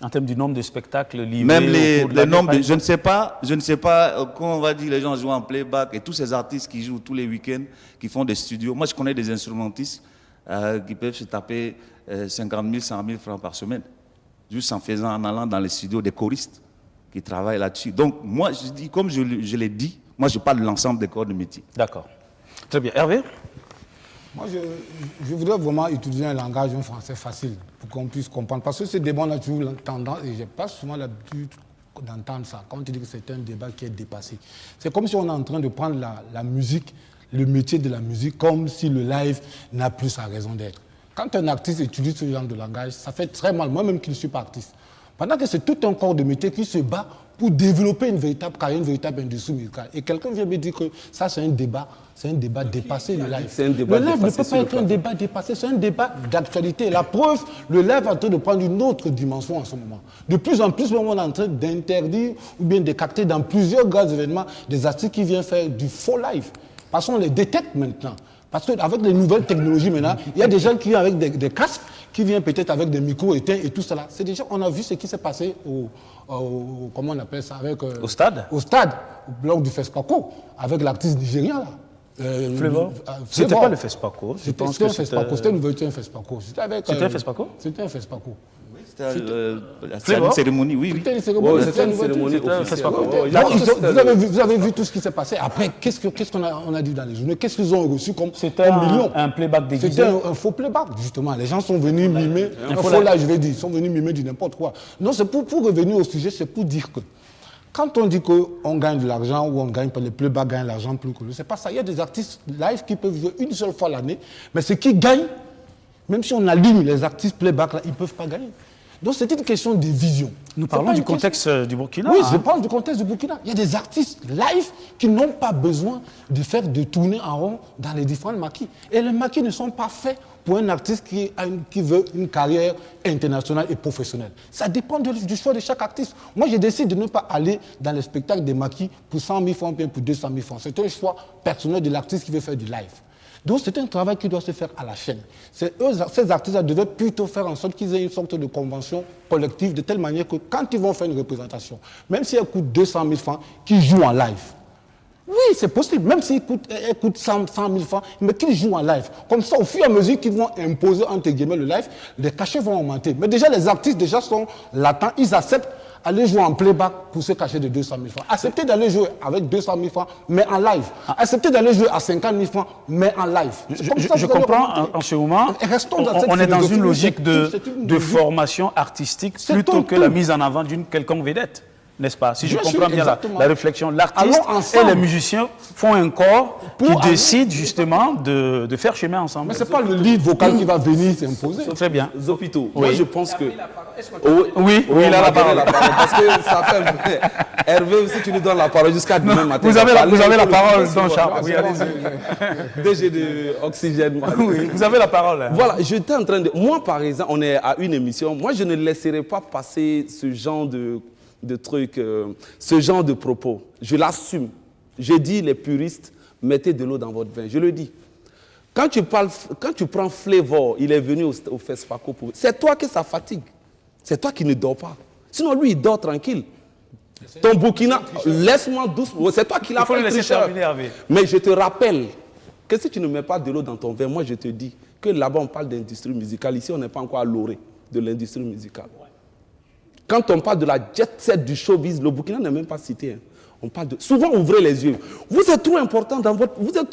En termes du nombre de spectacles livrés, même les nombres, je ne sais pas comment on va dire les gens jouent en playback et tous ces artistes qui jouent tous les week-ends, qui font des studios. Moi, je connais des instrumentistes qui peuvent se taper 50 000, 100 000 francs par semaine, juste en allant dans les studios des choristes qui travaillent là-dessus. Donc, moi, je dis, comme je l'ai dit, moi, je parle de l'ensemble des corps de métier. D'accord. Très bien. Hervé? Moi, je voudrais vraiment utiliser un langage, un français facile, pour qu'on puisse comprendre. Parce que ce débat, on a toujours tendance, et je n'ai pas souvent l'habitude d'entendre ça, quand on dit que c'est un débat qui est dépassé. C'est comme si on est en train de prendre la musique, le métier de la musique, comme si le live n'a plus sa raison d'être. Quand un artiste utilise ce genre de langage, ça fait très mal, moi-même qui ne suis pas artiste. Pendant que c'est tout un corps de métier qui se bat pour développer une véritable carrière, une véritable industrie musicale. Et quelqu'un vient me dire que ça, c'est un débat dépassé, le live. Le live ne peut pas être un débat dépassé, c'est un débat d'actualité. La preuve, le live est en train de prendre une autre dimension en ce moment. De plus en plus, on est en train d'interdire ou bien de capter dans plusieurs grands événements des artistes qui viennent faire du faux live. Parce qu'on les détecte maintenant. Parce qu'avec les nouvelles technologies maintenant, il y a des gens qui viennent avec des casques, qui viennent peut-être avec des micros éteints et tout cela. C'est déjà, on a vu ce qui s'est passé comment on appelle ça, au stade. Au stade, lors du FESPACO, avec l'artiste nigérien là. Flavor. C'était pas le FESPACO. C'était un FESPACO. C'était un FESPACO. C'était un FESPACO. C'était un FESPACO. C'était une cérémonie, oui. C'était une cérémonie. Vous avez vu tout ce qui s'est passé. Après, qu'est-ce qu'on a dit dans les journaux? Qu'est-ce qu'ils ont reçu comme C'était un playback déguisé. C'était un faux playback, justement. Les gens sont venus mimer. Un faux là, je vais dire. Ils sont venus mimer du n'importe quoi. Non, c'est pour revenir au sujet, c'est pour dire que quand on dit qu'on gagne de l'argent ou on gagne pas, les playbacks gagnent l'argent plus que nous, c'est pas ça. Il y a des artistes live qui peuvent jouer une seule fois l'année, mais ceux qui gagnent, même si on aligne les artistes playback là, ils ne peuvent pas gagner. Donc c'est une question de vision. Nous parlons du contexte du Burkina. Oui, je parle du contexte du Burkina. Il y a des artistes live qui n'ont pas besoin de faire de tourner en rond dans les différents maquis. Et les maquis ne sont pas faits pour un artiste qui veut une carrière internationale et professionnelle. Ça dépend du choix de chaque artiste. Moi, je décide de ne pas aller dans les spectacles des maquis pour 100 000 francs, bien pour 200 000 francs. C'est un choix personnel de l'artiste qui veut faire du live. Donc c'est un travail qui doit se faire à la chaîne. Ces artistes devaient plutôt faire en sorte qu'ils aient une sorte de convention collective de telle manière que quand ils vont faire une représentation, même si elle coûte 200 000 francs, qu'ils jouent en live. Oui, c'est possible, même s'il coûte 100 000 francs, mais qu'ils jouent en live. Comme ça, au fur et à mesure qu'ils vont imposer, entre guillemets, le live, les cachets vont augmenter. Mais déjà, les artistes déjà sont latents, ils acceptent aller jouer en playback pour se cacher de 200 000 francs. Accepter d'aller jouer avec 200 000 francs, mais en live. Accepter d'aller jouer à 50 000 francs, mais en live. Je comprends en ce moment. On est dans une logique de formation artistique plutôt que la mise en avant d'une quelconque vedette. N'est-ce pas? Si je comprends bien la réflexion, l'artiste et les musiciens font un corps qui décide justement de faire chemin ensemble. Mais ce n'est pas le lead vocal qui va venir s'imposer. Très bien. Zopito, moi je pense que... Oui, il a la parole. Parce que ça fait... Hervé, si tu nous donnes la parole jusqu'à demain matin... Vous avez la parole, Don Charles. Oui, allez-y. DG de Oxygène. Oui, vous avez la parole. Voilà, j'étais en train de... Moi, par exemple, on est à une émission. Moi, je ne laisserai pas passer ce genre de trucs, ce genre de propos. Je l'assume. Je dis, les puristes, mettez de l'eau dans votre vin. Je le dis. Quand tu prends Flavor, il est venu au FESPACO. C'est toi que ça fatigue. C'est toi qui ne dors pas. Sinon, lui, il dort tranquille. Ton Burkina, laisse-moi doucement. C'est toi qui l'as fait tricheur. Mais je te rappelle que si tu ne mets pas de l'eau dans ton vin, moi, je te dis que là-bas, on parle d'industrie musicale. Ici, on n'est pas encore à l'orée de l'industrie musicale. Quand on parle de la jet set du showbiz, le Burkina n'est même pas cité. Hein. On parle de... Souvent, ouvrez les yeux. Vous êtes trop important dans votre... Vous êtes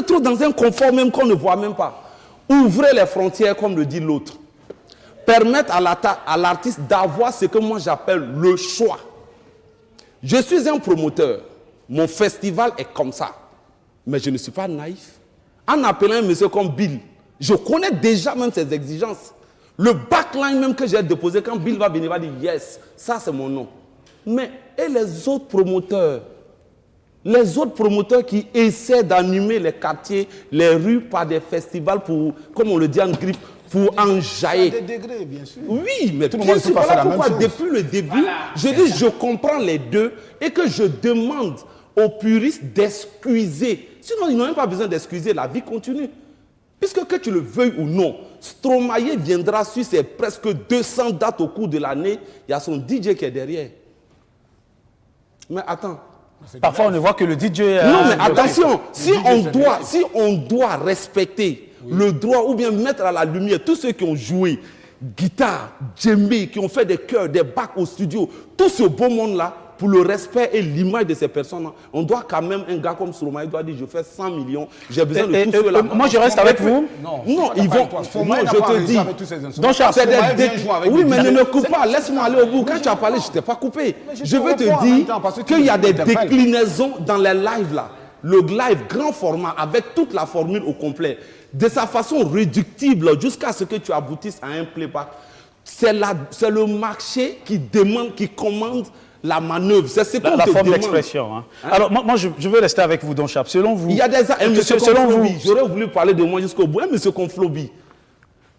trop dans un confort même qu'on ne voit même pas. Ouvrez les frontières, comme le dit l'autre. Permettre à l'artiste d'avoir ce que moi j'appelle le choix. Je suis un promoteur. Mon festival est comme ça. Mais je ne suis pas naïf. En appelant un monsieur comme Bill, je connais déjà même ses exigences. Le backline même que j'ai déposé, quand Bill va venir, il va dire yes, ça c'est mon nom. Mais et les autres promoteurs qui essaient d'animer les quartiers, les rues par des festivals pour, comme on le dit en griffe, pour enjailler. Des degrés, bien sûr. Oui, mais tout le monde ne peut pas faire la même chose. Depuis le début, je dis je comprends les deux et que je demande aux puristes d'excuser. Sinon, ils n'ont même pas besoin d'excuser, la vie continue. Puisque que tu le veuilles ou non, Stromae viendra sur ses presque 200 dates au cours de l'année, il y a son DJ qui est derrière. Mais attends. Parfois, on ne voit que le DJ... non, mais attention, si on doit respecter le droit ou bien mettre à la lumière tous ceux qui ont joué guitare, djembé, qui ont fait des chœurs, des bacs au studio, tout ce beau monde-là, pour le respect et l'image de ces personnes, on doit quand même, un gars comme Stromae doit dire, je fais 100 millions, j'ai besoin de tout cela. Moi, je reste avec vous. Non, ils vont... Non, je te dis. Donc, oui, mais ne coupe pas, laisse-moi aller au bout. Quand tu as parlé, je ne t'ai pas coupé. Je veux te dire qu'il y a des déclinaisons dans les lives là. Le live grand format, avec toute la formule au complet, de sa façon réductible, jusqu'à ce que tu aboutisses à un playback. C'est le marché qui demande, qui commande la manœuvre, c'est ce qu'on te demande. La forme d'expression. Hein. Alors, moi, je veux rester avec vous, Don Chap. Selon vous... Il y a des... Monsieur Conflobi, j'aurais voulu parler de moi jusqu'au bout. Monsieur Conflobi,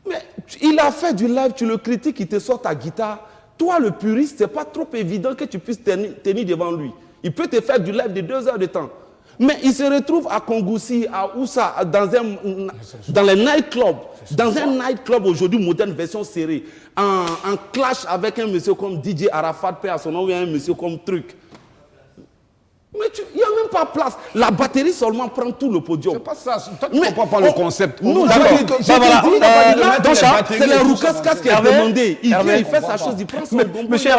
mais il a fait du live, tu le critiques, il te sort ta guitare. Toi, le puriste, c'est pas trop évident que tu puisses tenir devant lui. Il peut te faire du live de 2 heures de temps. Mais il se retrouve à Kongoussi, à Oussa, dans les nightclubs. Dans un nightclub aujourd'hui, moderne, version serrée. En clash avec un monsieur comme DJ Arafat, paix à son nom, ou un monsieur comme Truc. Mais il n'y a même pas place. La batterie seulement prend tout le podium. C'est pas ça. Toi, tu ne comprends pas le concept. Non, c'est le Roukas qui a demandé. Il vient, il fait sa chose, il prend son bonbon. Monsieur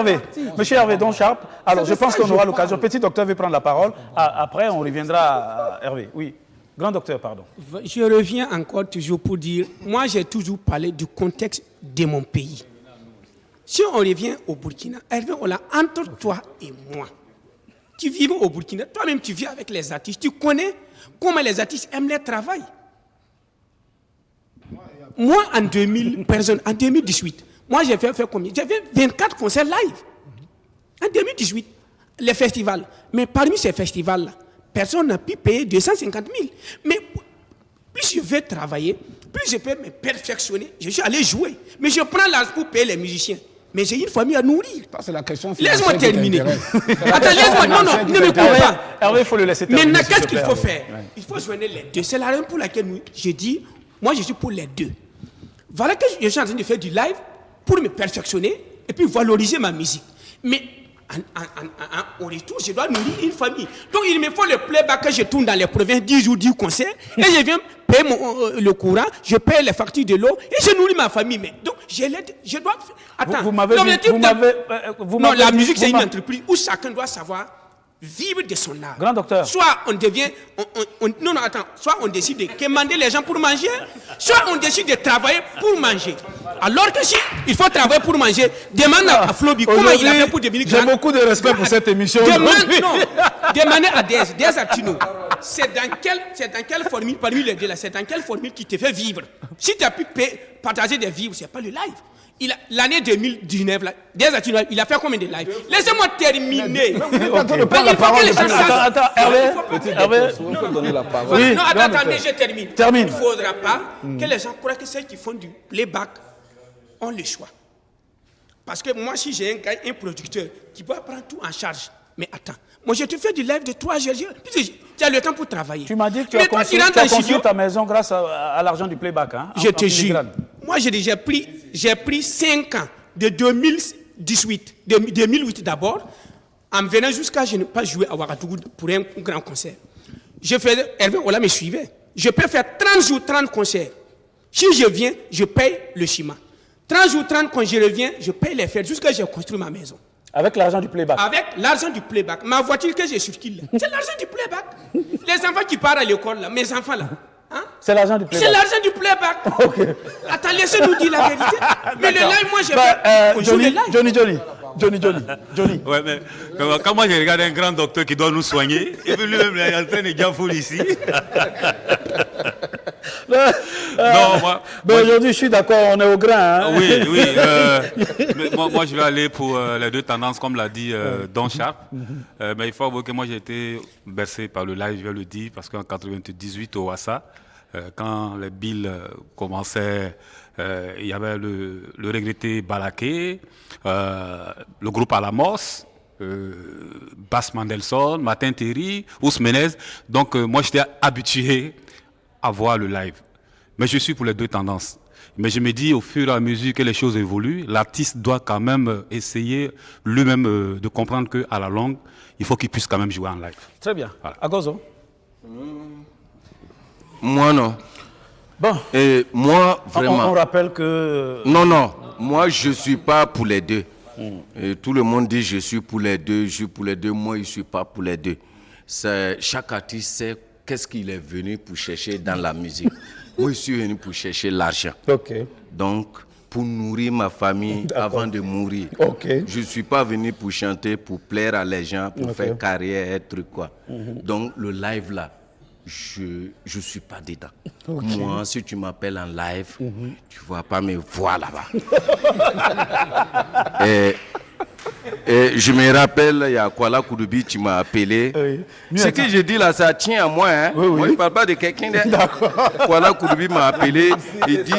Hervé, Don Chap, alors je pense qu'on aura l'occasion. Petit docteur veut prendre la parole. Après, on reviendra à Hervé. Oui. Grand docteur, pardon. Je reviens encore toujours pour dire, moi j'ai toujours parlé du contexte de mon pays. Si on revient au Burkina, Hervé, on l'a entre toi et moi. Tu vis au Burkina, toi-même tu vis avec les artistes, tu connais comment les artistes aiment leur travail. Moi, en 2018, moi j'ai fait combien? J'avais 24 concerts live. En 2018, les festivals. Mais parmi ces festivals-là, personne n'a pu payer 250 000. Mais plus je veux travailler, plus je peux me perfectionner. Je suis allé jouer. Mais je prends l'argent pour payer les musiciens. Mais j'ai une famille à nourrir. C'est la question. Laisse-moi terminer. Attends, laisse-moi. Non, ne me coupe pas. Hervé, il faut le laisser terminer. Maintenant, qu'est-ce qu'il faut faire? Il faut joindre les deux. C'est la raison pour laquelle je dis, moi, je suis pour les deux. Voilà que je suis en train de faire du live pour me perfectionner et puis valoriser ma musique. Mais au retour, je dois nourrir une famille. Donc, il me faut le playback que je tourne dans les provinces 10 jours, 10 concerts, et je viens payer le courant, je paye les factures de l'eau, et je nourris ma famille. Mais, donc, je dois... Attends, non, la musique, c'est une entreprise où chacun doit savoir vivre de son art. Grand docteur. Soit on devient... Soit on décide de commander les gens pour manger, soit on décide de travailler pour manger. Alors que si il faut travailler pour manger, demande à Flobi comment il a fait pour devenir grand. J'ai beaucoup de respect pour cette émission. Demandez à DS Artino. C'est dans quelle formule, parmi les deux là, c'est dans quelle formule qui te fait vivre. Si tu as pu partager des vivres, c'est pas le live. L'année 2019, DS Artino, il a fait combien de lives? Laissez-moi terminer. Attends, Hervé. Non, attendez, je termine. Il ne faudra pas que les gens croient que ceux qui font du playback ont le choix. Parce que moi, si j'ai un producteur qui peut prendre tout en charge, mais attends, moi je te fais du live de 3 heures, tu as le temps pour travailler. Tu m'as dit que tu as construit ta maison grâce à l'argent du playback. Hein, je te jure. Moi, j'ai pris 5 ans, de 2008 d'abord, en venant jusqu'à je n'ai pas joué à Ouagadougou pour un grand concert. Hervé Ola me suivait. Je peux faire 30 jours, 30 concerts. Si je viens, je paye le ciment. 30 jours, 30 quand je reviens, je paye les fêtes jusqu'à ce que j'ai construit ma maison. Avec l'argent du playback. Avec l'argent du playback. Ma voiture que j'ai sur kill, c'est l'argent du playback. Les enfants qui partent à l'école, là, mes enfants là. Hein? C'est l'argent du playback. C'est l'argent du playback. Okay. Attends, laissez-nous dire la vérité. Mais le live, moi j'ai Johnny. Ouais, mais quand moi je regarde un grand docteur qui doit nous soigner, et puis lui-même il est en train de dire foule ici. Non, moi aujourd'hui je suis d'accord, on est au grain. Hein? Oui. Moi je vais aller pour les deux tendances, comme l'a dit Don Sharp. Mais il faut avouer que moi j'ai été bercé par le live, je vais le dire, parce qu'en 98 au Wassa, quand les Bills commençaient, il y avait le regretté Balaké, le groupe Alamos, Bass Mandelson, Martin Terry, Ous Menez. Donc moi j'étais habitué à voir le live. Mais je suis pour les deux tendances. Mais je me dis, au fur et à mesure que les choses évoluent, l'artiste doit quand même essayer lui-même de comprendre qu'à la longue, il faut qu'il puisse quand même jouer en live. Très bien. Voilà. Agozo. Moi, non. Bon. Et moi, vraiment... On rappelle que... Non. Moi, je ne suis pas pour les deux. Et tout le monde dit, je suis pour les deux, je suis pour les deux. Moi, je ne suis pas pour les deux. Chaque artiste sait qu'est-ce qu'il est venu pour chercher dans la musique. Moi, je suis venu pour chercher l'argent. Ok. Donc, pour nourrir ma famille avant de mourir. Ok. Je ne suis pas venu pour chanter, pour plaire à les gens, pour faire carrière, truc quoi. Donc, le live là, je ne suis pas dedans. Okay. Moi, si tu m'appelles en live, tu ne vas pas me voir là-bas. Et je me rappelle, il y a Kuala Kouroubi, tu m'as appelé. Oui. Ce que je dis là, ça tient à moi. Hein? Oui. Moi, je ne parle pas de quelqu'un d'autre. Kuala Kouroubi m'a appelé et dit,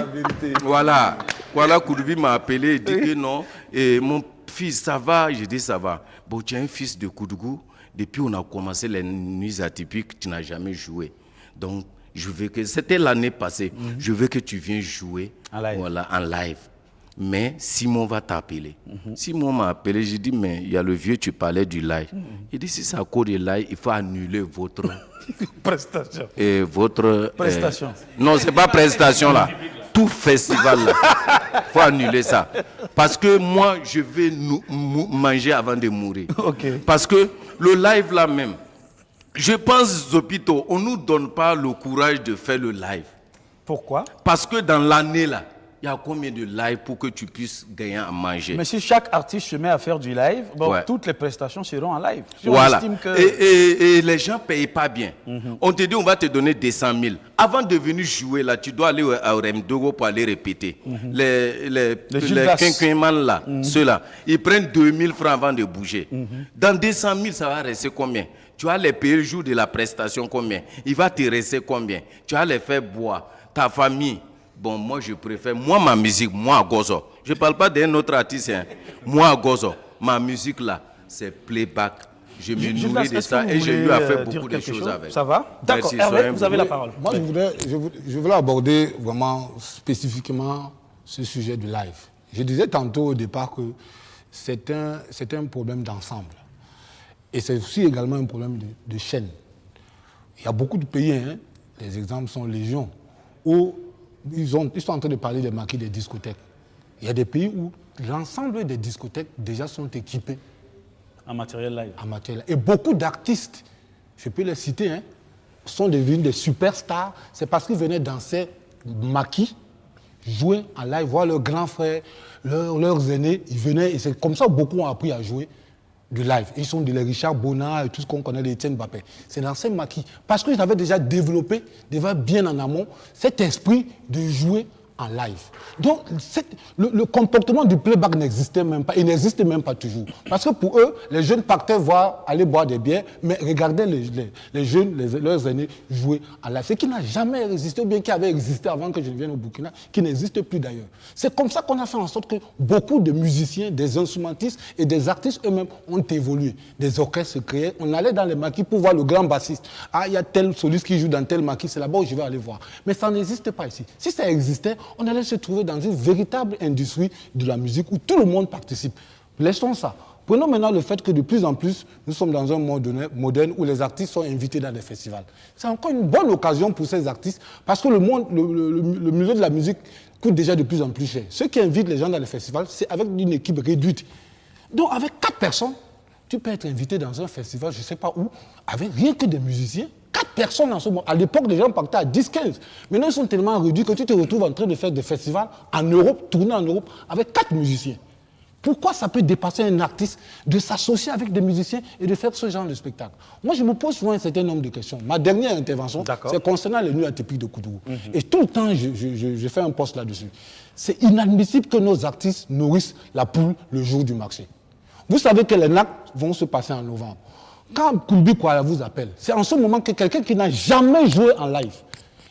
voilà, Kuala Kouroubi m'a appelé et dit que non, et mon fils, ça va. Je dis, ça va. Bon, tu as un fils de Koudougou. Depuis on a commencé les nuits atypiques, tu n'as jamais joué. Donc, je veux que, c'était l'année passée, je veux que tu viennes jouer en live. Mais Simon va t'appeler. Simon m'a appelé, j'ai dit, mais il y a le vieux, tu parlais du live. Il dit, si c'est à cause du live, il faut annuler votre... prestation. Et votre... prestation. Non, ce n'est pas prestation là. Tout festival là. Il faut annuler ça. Parce que moi, je vais manger avant de mourir. Okay. Parce que le live là même, je pense aux hôpitaux, on ne nous donne pas le courage de faire le live. Pourquoi? Parce que dans l'année là, il y a combien de live pour que tu puisses gagner à manger? Mais si chaque artiste se met à faire du live, bon, toutes les prestations seront en live. Si voilà. On estime que... et les gens ne payent pas bien. On te dit, on va te donner 200 000. Avant de venir jouer là, tu dois aller à Remdogo pour aller répéter. Les quinquimans là, ceux-là, ils prennent 2000 francs avant de bouger. Dans 200 000, ça va rester combien? Tu vas les payer le jour de la prestation combien? Il va te rester combien? Tu vas les faire boire. Ta famille. Bon, moi, je préfère, ma musique, moi, Agozo. Je ne parle pas d'un autre artiste. Hein. Moi, Agozo, ma musique, là, c'est playback. Je me nourris de ça et j'ai eu à faire beaucoup de choses avec. Ça va? D'accord, Hervé, vous avez la parole. Moi, je voulais aborder vraiment spécifiquement ce sujet du live. Je disais tantôt au départ que c'est un problème d'ensemble. Et c'est aussi également un problème de chaîne. Il y a beaucoup de pays, hein, les exemples sont légion, où ils sont en train de parler des maquis des discothèques. Il y a des pays où l'ensemble des discothèques déjà sont équipés en matériel live. Et beaucoup d'artistes, je peux les citer, hein, sont devenus des superstars. C'est parce qu'ils venaient danser maquis, jouer en live, voir leurs grands frères, leurs aînés. Ils venaient et c'est comme ça que beaucoup ont appris à jouer du live. Ils sont des Richard Bonnat et tout ce qu'on connaît d'Étienne Mbappé. C'est dans ces maquis. Parce qu'ils avaient déjà développé, déjà bien en amont, cet esprit de jouer en live. Donc, le comportement du playback n'existait même pas. Il n'existe même pas toujours. Parce que pour eux, les jeunes partaient aller boire des bières, mais regardaient les jeunes, leurs aînés jouer en live. Ce qui n'a jamais existé, ou bien qui avait existé avant que je ne vienne au Burkina, qui n'existe plus d'ailleurs. C'est comme ça qu'on a fait en sorte que beaucoup de musiciens, des instrumentistes et des artistes eux-mêmes ont évolué. Des orchestres se créaient. On allait dans les maquis pour voir le grand bassiste. Ah, il y a tel soliste qui joue dans tel maquis, c'est là-bas où je vais aller voir. Mais ça n'existe pas ici. Si ça existait, on allait se trouver dans une véritable industrie de la musique où tout le monde participe. Laissons ça. Prenons maintenant le fait que de plus en plus, nous sommes dans un monde moderne où les artistes sont invités dans des festivals. C'est encore une bonne occasion pour ces artistes parce que le milieu de la musique coûte déjà de plus en plus cher. Ceux qui invitent les gens dans les festivals, c'est avec une équipe réduite. Donc, avec 4 personnes, tu peux être invité dans un festival, je ne sais pas où, avec rien que des musiciens. 4 personnes en ce moment. À l'époque, les gens partaient à 10-15. Maintenant, ils sont tellement réduits que tu te retrouves en train de faire des festivals en Europe, tourner en Europe, avec 4 musiciens. Pourquoi ça peut dépasser un artiste de s'associer avec des musiciens et de faire ce genre de spectacle? Moi, je me pose souvent un certain nombre de questions. Ma dernière intervention, c'est concernant les nuits atypiques de Koudougou. Et tout le temps, je fais un post là-dessus. C'est inadmissible que nos artistes nourrissent la poule le jour du marché. Vous savez que les NAC vont se passer en novembre. Quand Koulibi Kouala vous appelle, c'est en ce moment que quelqu'un qui n'a jamais joué en live,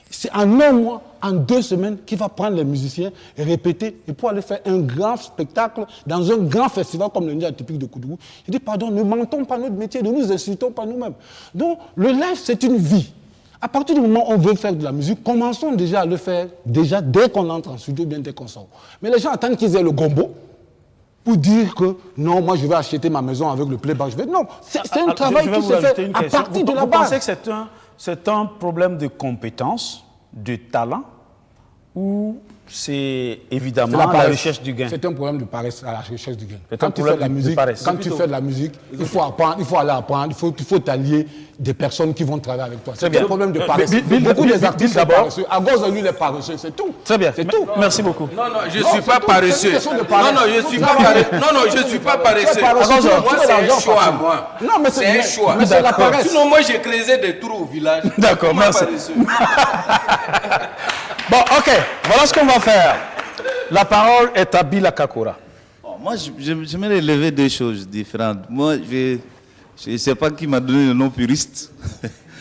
c'est en 1 mois, en 2 semaines, qu'il va prendre les musiciens et répéter et pour aller faire un grand spectacle dans un grand festival comme le Nuit atypique de Koudougou. Je dis pardon, ne mentons pas notre métier, ne nous insultons pas nous-mêmes. Donc le live, c'est une vie. À partir du moment où on veut faire de la musique, commençons déjà à le faire déjà dès qu'on entre en studio, bien dès qu'on sort. Mais les gens attendent qu'ils aient le gombo pour dire que non, moi je vais acheter ma maison avec le playback. Non, c'est un travail qui se fait à partir de la base. Vous pensez que c'est un problème de compétence, de talent, ou c'est évidemment la recherche du gain? C'est un problème de paresse à la recherche du gain. Quand tu fais de la musique, il faut apprendre, il faut aller apprendre, il faut t'allier des personnes qui vont travailler avec toi. C'est un problème de paresse. Beaucoup des artistes sont paresseux. À cause de lui, les paresseux, c'est tout. Très bien. C'est tout. Merci beaucoup. Non, je ne suis pas paresseux. Non, je suis pas paresseux. Non, je ne suis pas paresseux. Moi, c'est un choix, moi. Non, mais c'est un choix. Mais c'est la paresse. Sinon, moi, j'ai creusé des trous au village. D'accord, merci. Bon, ok, voilà ce qu'on va faire. La parole est à Bila Kakura. Bon, moi, j'aimerais lever 2 choses différentes. Moi, je ne sais pas qui m'a donné le nom puriste.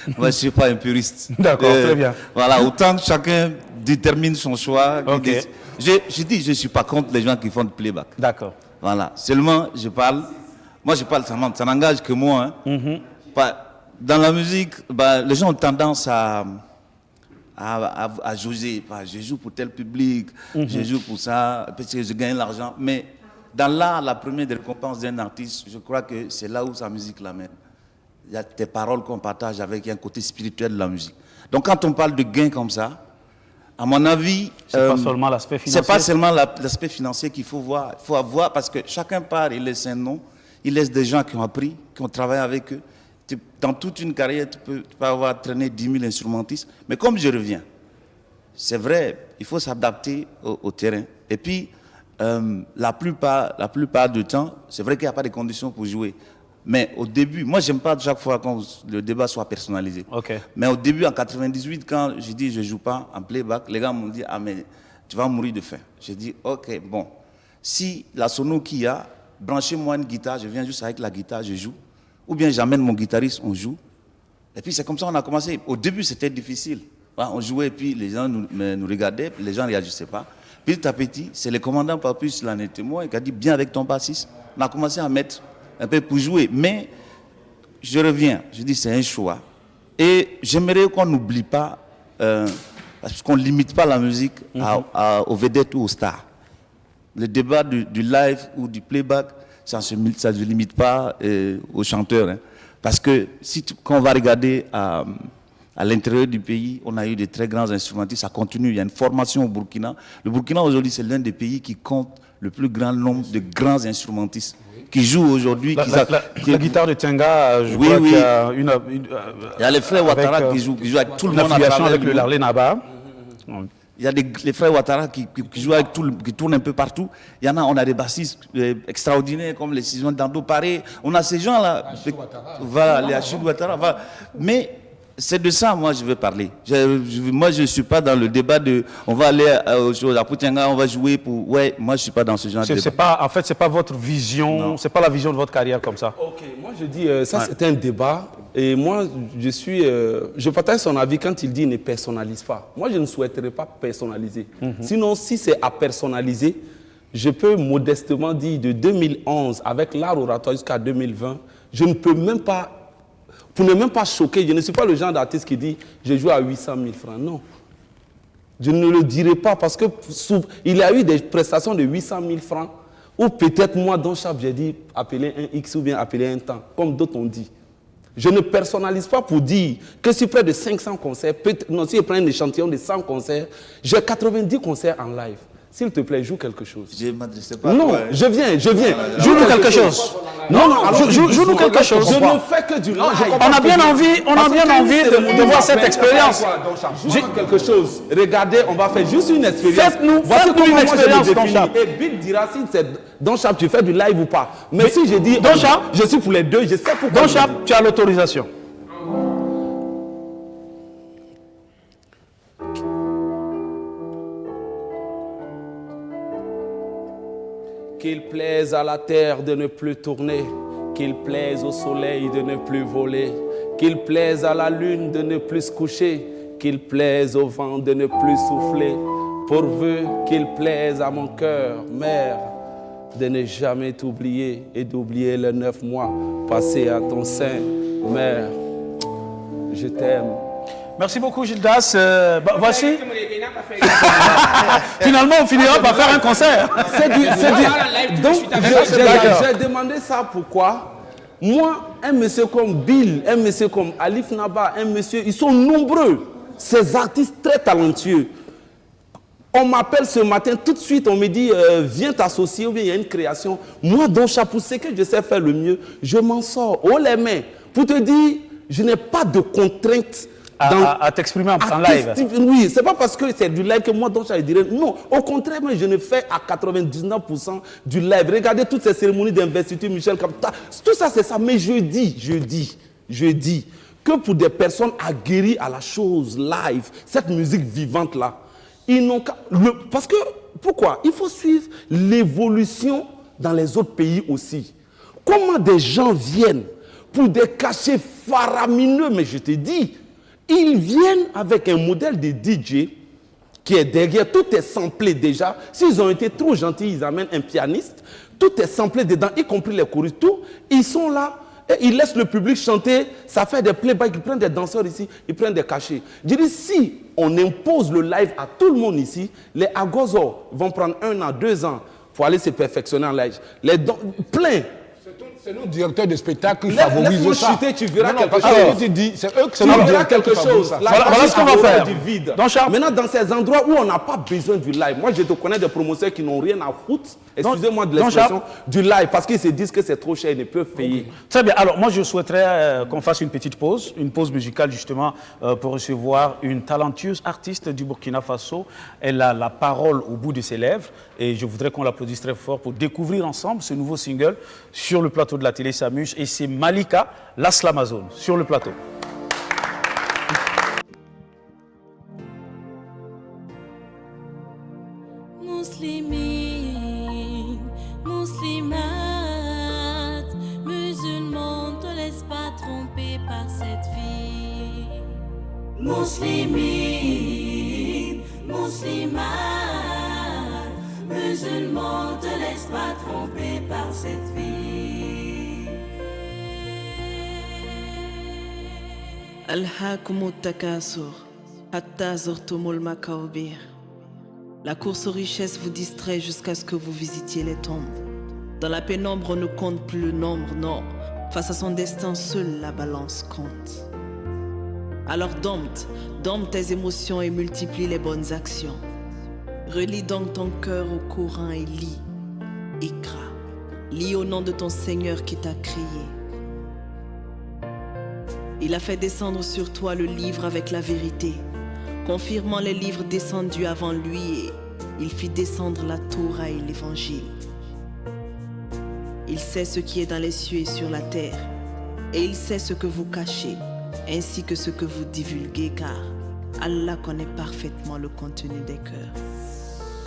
Moi, je ne suis pas un puriste. D'accord, très bien. Voilà, autant que chacun détermine son choix. Okay. Je dis, je ne suis pas contre les gens qui font du playback. D'accord. Voilà, seulement, je parle, ça n'engage que moi. Dans la musique, les gens ont tendance à juger. Je joue pour tel public, je joue pour ça, parce que je gagne l'argent. Mais dans l'art, la première des récompenses d'un artiste, je crois que c'est là où sa musique l'amène. Il y a des paroles qu'on partage avec, il y a un côté spirituel de la musique. Donc quand on parle de gain comme ça, à mon avis, c'est pas seulement l'aspect financier. C'est pas seulement l'aspect financier qu'il faut voir. Il faut avoir, parce que chacun part, il laisse un nom, il laisse des gens qui ont appris, qui ont travaillé avec eux. Dans toute une carrière, tu peux avoir traîné 10 000 instrumentistes. Mais comme je reviens, c'est vrai, il faut s'adapter au terrain. Et puis, la plupart du temps, c'est vrai qu'il n'y a pas de conditions pour jouer. Mais au début, moi, j'aime pas chaque fois quand le débat soit personnalisé. Okay. Mais au début, en 98, quand j'ai dit je ne joue pas en playback, les gars m'ont dit, ah mais tu vas mourir de faim. J'ai dit, ok, bon, si la sono qu'il y a, branchez-moi une guitare, je viens juste avec la guitare, je joue. Ou bien j'amène mon guitariste, on joue. Et puis c'est comme ça qu'on a commencé. Au début, c'était difficile. On jouait et puis les gens nous regardaient, les gens ne réagissaient pas. Petit à petit, c'est le commandant Papus, l'en est témoin, qui a dit, bien avec ton bassiste. On a commencé à mettre un peu pour jouer. Mais je reviens, je dis, c'est un choix. Et j'aimerais qu'on n'oublie pas, parce qu'on ne limite pas la musique aux vedettes ou aux stars. Le débat du live ou du playback, ça ne se limite pas aux chanteurs. Hein. Parce que quand on va regarder à l'intérieur du pays, on a eu de très grands instrumentistes, ça continue. Il y a une formation au Burkina. Le Burkina aujourd'hui, c'est l'un des pays qui compte le plus grand nombre de grands instrumentistes qui jouent aujourd'hui. La guitare de Tenga, je crois qu'il y a une... Il y a les frères Ouattara qui jouent avec tout le monde. Une affiliation avec le Larlé Naba. Il y a les frères Ouattara qui jouent avec qui tournent un peu partout. Il y en a, on a des bassistes extraordinaires comme les Sisons d'Ando Paré. On a ces gens-là. Voilà, les Achille Ouattara. Voilà. Mais c'est de ça, moi, je veux parler. Moi, je ne suis pas dans le débat de on va aller à Poutianga, on va jouer pour. Ouais, moi, je ne suis pas dans ce genre de débat. En fait, ce n'est pas votre vision, ce n'est pas la vision de votre carrière comme ça. Ok, moi, je dis, ça, c'est un débat. Et moi, je partage son avis quand il dit ne personnalise pas. Moi, je ne souhaiterais pas personnaliser. Sinon, si c'est à personnaliser, je peux modestement dire de 2011 avec l'art oratoire jusqu'à 2020, je ne peux même pas. Pour ne même pas choquer, je ne suis pas le genre d'artiste qui dit « je joue à 800 000 francs ». Non. Je ne le dirai pas parce qu'il y a eu des prestations de 800 000 francs ou peut-être moi, dans chaque, j'ai dit « appeler un X » ou bien « appeler un temps », comme d'autres ont dit. Je ne personnalise pas pour dire que si près de 500 concerts, non, si je prends un échantillon de 100 concerts, j'ai 90 concerts en live. S'il te plaît, joue quelque chose. Je ne m'adressais pas. Non, je viens. Joue-nous quelque chose. Non, joue-nous quelque chose. Je ne fais que du live. On a bien envie de voir cette expérience. Joue quelque chose. Regardez, on va faire juste une expérience. Faites-nous une expérience, Don Chap. Et Bill dira si c'est Don Chap, tu fais du live ou pas. Mais si je dis Don Chap, je suis pour les deux, je sais pourquoi. Don Chap, tu as l'autorisation. Qu'il plaise à la terre de ne plus tourner, qu'il plaise au soleil de ne plus voler, qu'il plaise à la lune de ne plus se coucher, qu'il plaise au vent de ne plus souffler, pourvu qu'il plaise à mon cœur, mère, de ne jamais t'oublier et d'oublier les 9 mois passés à ton sein, mère, je t'aime. Merci beaucoup, Gildas. Voici. Finalement, on finira par faire un concert. Donc, j'ai demandé ça pourquoi. Moi, un monsieur comme Bill, un monsieur comme Alif Naba, un monsieur, ils sont nombreux. Ces artistes très talentueux. On m'appelle ce matin, tout de suite, on me dit, viens t'associer, ou bien il y a une création. Moi, Don Chap, pour ce que je sais faire le mieux, je m'en sors. Oh les mains. Pour te dire, je n'ai pas de contraintes. À t'exprimer en live. Oui, c'est pas parce que c'est du live que moi, donc, je dirais non. Au contraire, moi, je ne fais à 99% du live. Regardez toutes ces cérémonies d'investiture, Michel Capta. Tout ça, c'est ça. Mais je dis que pour des personnes aguerries à la chose live, cette musique vivante-là, ils n'ont qu'à... Parce que, pourquoi? Il faut suivre l'évolution dans les autres pays aussi. Comment des gens viennent pour des cachets faramineux, mais je te dis... Ils viennent avec un modèle de DJ qui est derrière. Tout est samplé déjà. S'ils ont été trop gentils, ils amènent un pianiste. Tout est samplé dedans, y compris les choristes. Tout. Ils sont là et ils laissent le public chanter. Ça fait des playbacks. Ils prennent des danseurs ici, ils prennent des cachets. Je dis, si on impose le live à tout le monde ici, les Agozo vont prendre 1 an, 2 ans pour aller se perfectionner en live. Plein. C'est nos directeurs de spectacle qui favorisent ça. Chuter, tu verras quelque chose. C'est eux qui sont nos directeurs qui favorisent ça. Voilà ce qu'on va faire. Du vide. Maintenant, dans ces endroits où on n'a pas besoin du live, moi je te connais des promoteurs qui n'ont rien à foutre, excusez-moi de l'expression, du live, parce qu'ils se disent que c'est trop cher, ils ne peuvent payer. Très bien. Alors moi je souhaiterais qu'on fasse une petite pause, une pause musicale justement pour recevoir une talentueuse artiste du Burkina Faso. Elle a la parole au bout de ses lèvres et je voudrais qu'on l'applaudisse très fort pour découvrir ensemble ce nouveau single sur le plateau de la télé Samus, et c'est Malika Laslamazone sur le plateau. Muslimine, muslimat, musulman, te laisse pas tromper par cette vie. Muslimine, muslimat, musulman, te laisse pas tromper par cette vie. Alhaakumut takasur, hatta zurtumul makaobir. La course aux richesses vous distrait jusqu'à ce que vous visitiez les tombes. Dans la pénombre, on ne compte plus le nombre, non. Face à son destin, seule la balance compte. Alors dompte tes émotions et multiplie les bonnes actions. Relie donc ton cœur au Coran et lis. Ikra. Lis au nom de ton Seigneur qui t'a créé. Il a fait descendre sur toi le livre avec la vérité, confirmant les livres descendus avant lui, et il fit descendre la Torah et l'évangile. Il sait ce qui est dans les cieux et sur la terre, et il sait ce que vous cachez, ainsi que ce que vous divulguez, car Allah connaît parfaitement le contenu des cœurs.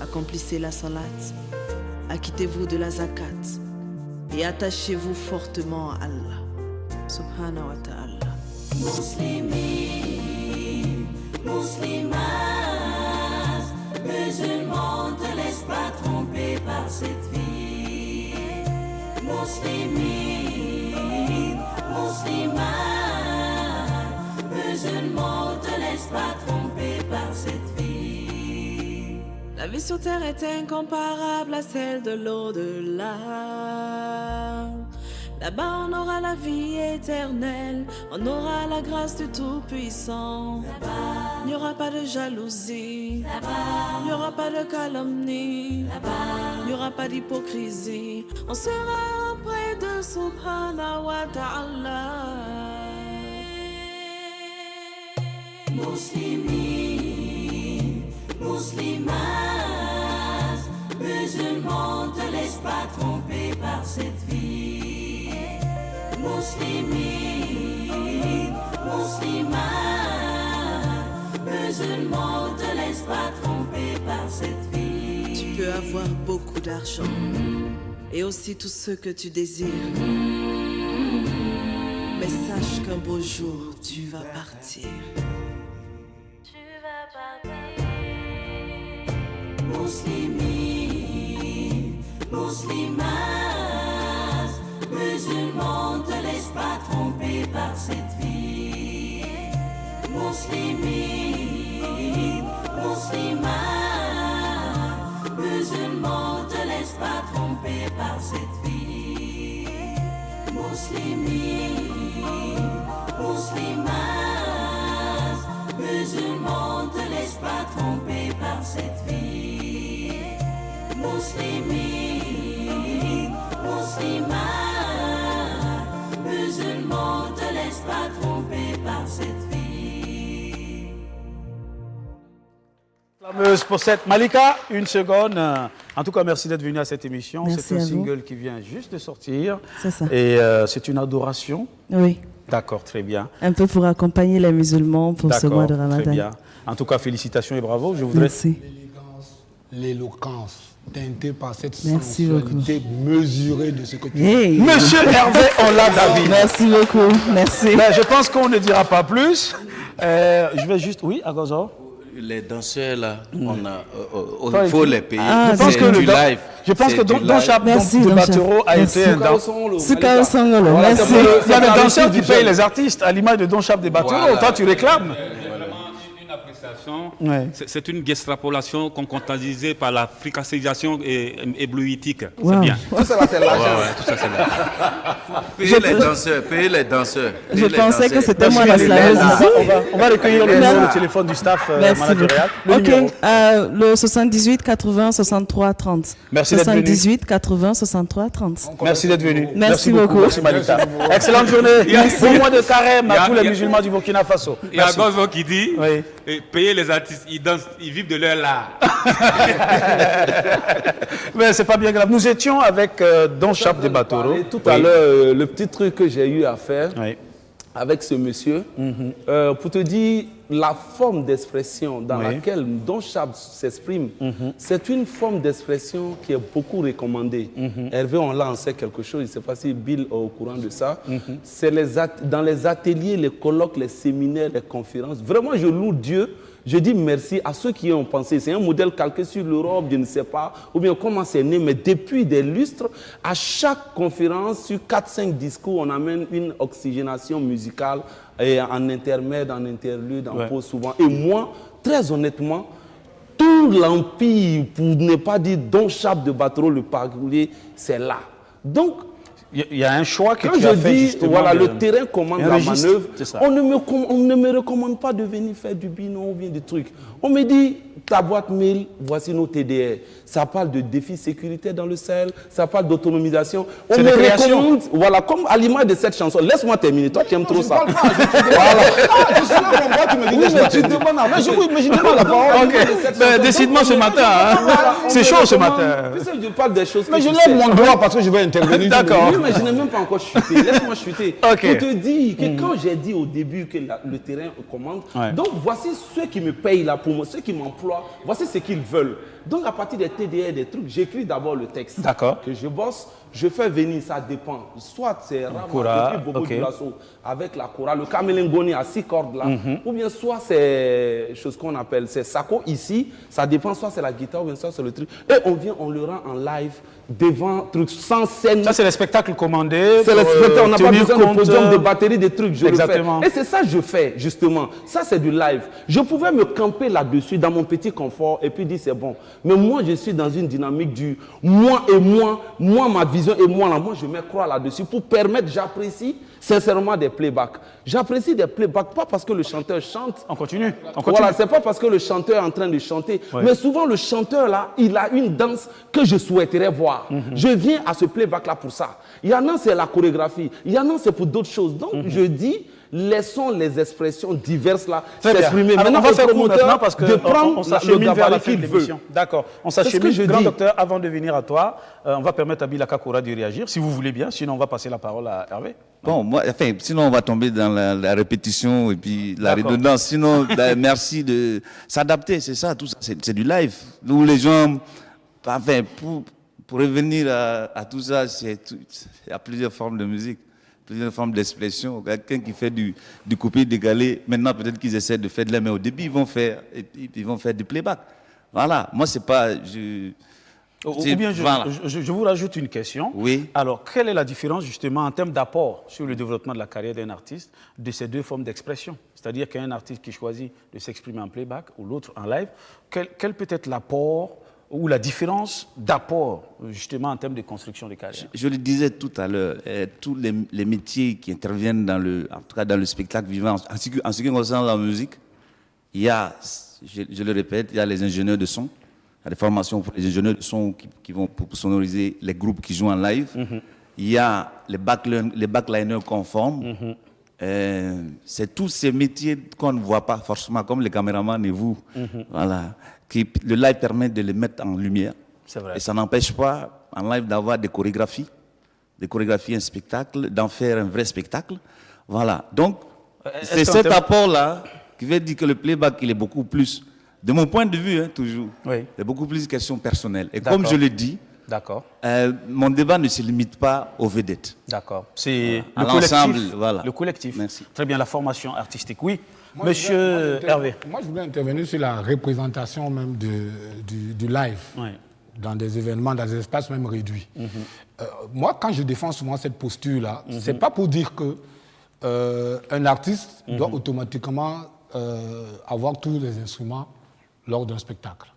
Accomplissez la salat, acquittez-vous de la zakat, et attachez-vous fortement à Allah. Subhanahu wa ta'ala. Muslimin, muslimat, musulman, te laisse pas tromper par cette vie. Muslimin, muslimat, musulman, te laisse pas tromper par cette vie. La vie sur terre est incomparable à celle de l'au-delà. Là-bas, on aura la vie éternelle. On aura la grâce du Tout-Puissant. Il n'y aura pas de jalousie. Il n'y aura pas de calomnie. Il n'y aura pas d'hypocrisie. On sera auprès de Subhanahu wa Ta'ala. Muslimin, muslimas, musulmans, te laisse pas tromper par cette vie. Muslimin, muslimas, musulmans, te laisse pas tromper par cette vie. Tu peux avoir beaucoup d'argent et aussi tout ce que tu désires. Mais sache qu'un beau jour, tu vas partir. Muslimin, muslimas, musulmans, te laisse pas tromper par cette vie. Muslimin, muslimas, musulmans, te laisse pas tromper par cette vie. Muslimin, muslimas, musulmans, te laisse pas tromper par cette vie. Muslimin, muslimas, musulmans, te laisse pas tromper par cette vie. Pour cette Malika, une seconde. En tout cas, merci d'être venu à cette émission. C'est un single qui vient juste de sortir. C'est ça. Et c'est une adoration. Oui. D'accord, très bien. Un peu pour accompagner les musulmans pour ce mois de Ramadan. Très bien. En tout cas, félicitations et bravo. Je voudrais... Merci. L'éloquence, teintée par cette Merci sensualité beaucoup. Mesurée de ce que tu fais. Monsieur Hervé Ola David. Merci beaucoup. Merci. Ben, je pense qu'on ne dira pas plus. Je vais juste... Oui, Agozo. Les danseurs, là, il faut les payer. Je pense que du live. Je pense que Don Chap de Batero a été un danseur. Merci. Il y a des danseurs qui payent les artistes, à l'image de Don Chap de Batero. Toi, tu réclames. Ouais. C'est une extrapolation concrétisée par la fricassisation éblouitique. Wow. C'est bien. Tout ça, c'est l'argent. Tout ça, c'est l'argent. Payez les danseurs. Je pensais que c'était moi la slaveuse ici. On va recueillir le numéro de téléphone du staff managérial. Ok, le 78 80 63 30. Merci d'être venu. 78 80 63 30. Merci d'être venu. Merci beaucoup. Merci Malika. Excellente journée. Bon mois de carême à tous les musulmans du Burkina Faso. Il y a Gozo qui dit payer les artistes, ils dansent, ils vivent de leur art. Mais c'est pas bien grave. Nous étions avec Don Chap de Batero. Tout à l'heure, le petit truc que j'ai eu à faire avec ce monsieur, pour te dire la forme d'expression dans laquelle Don Chap s'exprime, c'est une forme d'expression qui est beaucoup recommandée. Hervé, on l'a en sait quelque chose, je ne sais pas si Bill est au courant de ça. C'est dans les ateliers, les colloques, les séminaires, les conférences. Vraiment, je loue Dieu. Je dis merci à ceux qui ont pensé. C'est un modèle calqué sur l'Europe, je ne sais pas, ou bien comment c'est né, mais depuis des lustres, à chaque conférence, sur 4-5 discours, on amène une oxygénation musicale et en intermède, en interlude, en pause souvent. Et moi, très honnêtement, tout l'empire, pour ne pas dire Don Chap de Batero, le parolier, c'est là. Donc, il y a un choix que quand tu as je fait, dis, justement, voilà, le terrain commande la manœuvre, on ne me recommande pas de venir faire du binon ou bien des trucs. On me dit, ta boîte mail, voici nos TDR. Ça parle de défis sécuritaires dans le Sahel, ça parle d'autonomisation. On me recommande, voilà, comme à l'image de cette chanson. Laisse-moi terminer, toi tu aimes trop ça. Décide-moi ce matin. C'est chaud ce matin. Je parle des choses. Mais je lève mon doigt parce que je vais intervenir. D'accord. Oui, mais je n'ai même pas encore chuté. Laisse-moi chuter. Pour te dire que quand j'ai dit au début que le terrain commande, donc voici ceux qui me payent là pour moi, ceux qui m'emploient, voici ce qu'ils veulent. Donc à partir des TDR, des trucs, j'écris d'abord le texte. D'accord. Que je bosse, je fais venir, ça dépend. Soit c'est Rama, beaucoup de Blasso, avec la Kora, le Kamelengoni à 6 cordes là, ou bien soit c'est chose qu'on appelle, c'est Sako ici, ça dépend, soit c'est la guitare, ou bien soit c'est le truc. Et on vient, on le rend en live, devant, truc sans scène. Ça c'est le spectacle commandé. C'est le spectacle, on n'a pas besoin de podium, de batterie, des trucs, je Exactement. le fais. Et c'est ça que je fais, justement. Ça c'est du live. Je pouvais me camper là-dessus, dans mon petit confort, et puis dire c'est bon. Mais moi, je suis dans une dynamique du moi et moi, ma vision et moi, là, moi, je me crois là-dessus pour permettre, j'apprécie sincèrement des playbacks. J'apprécie des playbacks, pas parce que le chanteur chante. On continue. Voilà, c'est pas parce que le chanteur est en train de chanter. Ouais. Mais souvent, le chanteur, là, il a une danse que je souhaiterais voir. Je viens à ce playback-là pour ça. Il y en a, c'est la chorégraphie. Il y en a, c'est pour d'autres choses. Donc, je dis, laissons les expressions diverses là s'exprimer. Maintenant, on va faire court maintenant parce que de prendre on s'achemine vers la fin de qu'il l'émission. D'accord. On s'achemine. Grand docteur, avant de venir à toi, on va permettre à Bila Kakora de réagir, si vous voulez bien. Sinon, on va passer la parole à Hervé. Bon, moi, enfin, sinon on va tomber dans la répétition et puis la redondance. Sinon, merci de s'adapter, c'est ça, tout ça, c'est du live. Où les gens, enfin, pour revenir à tout ça, il y a plusieurs formes de musique, plusieurs formes d'expression. Quelqu'un qui fait du coupé-décalé, maintenant peut-être qu'ils essaient de faire de la, mais au début ils vont faire du playback. Voilà, moi c'est pas... Ou bien je vous rajoute une question. Oui. Alors, quelle est la différence justement en termes d'apport sur le développement de la carrière d'un artiste de ces deux formes d'expression? C'est-à-dire qu'un artiste qui choisit de s'exprimer en playback ou l'autre en live, quel peut être l'apport ou la différence d'apport justement en termes de construction de carrière? Je le disais tout à l'heure, tous les métiers qui interviennent en tout cas dans le spectacle vivant, en ce qui concerne la musique, il y a, je le répète, il y a les ingénieurs de son. Il y a des formations pour les ingénieurs de son qui vont pour sonoriser les groupes qui jouent en live. Il y a les backliners conformes. C'est tous ces métiers qu'on ne voit pas forcément, comme les caméramans et vous. Voilà. Le live permet de les mettre en lumière. C'est vrai. Et ça n'empêche pas, en live, d'avoir des chorégraphies un spectacle, d'en faire un vrai spectacle. Voilà. Donc, c'est cet apport-là qui veut dire que le playback, il est beaucoup plus... De mon point de vue, toujours, il y a beaucoup plus de questions personnelles. Et comme je le dis, mon débat ne se limite pas aux vedettes. D'accord. C'est le collectif. Voilà. Le collectif. Merci. Très bien, la formation artistique. Oui, monsieur Hervé. Moi, je voulais intervenir sur la représentation même du live dans des événements, dans des espaces même réduits. Moi, quand je défends souvent cette posture-là, c'est pas pour dire qu'un artiste doit automatiquement avoir tous les instruments lors d'un spectacle.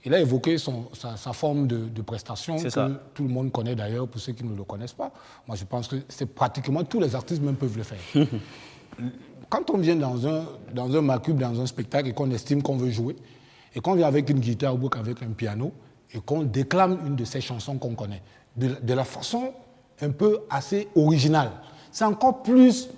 Il a évoqué sa forme de prestation que tout le monde connaît d'ailleurs, pour ceux qui ne le connaissent pas. Moi, je pense que c'est pratiquement tous les artistes même peuvent le faire. Quand on vient dans un macube, dans un spectacle et qu'on estime qu'on veut jouer, et qu'on vient avec une guitare ou avec un piano, et qu'on déclame une de ces chansons qu'on connaît, de la façon un peu assez originale, c'est encore plus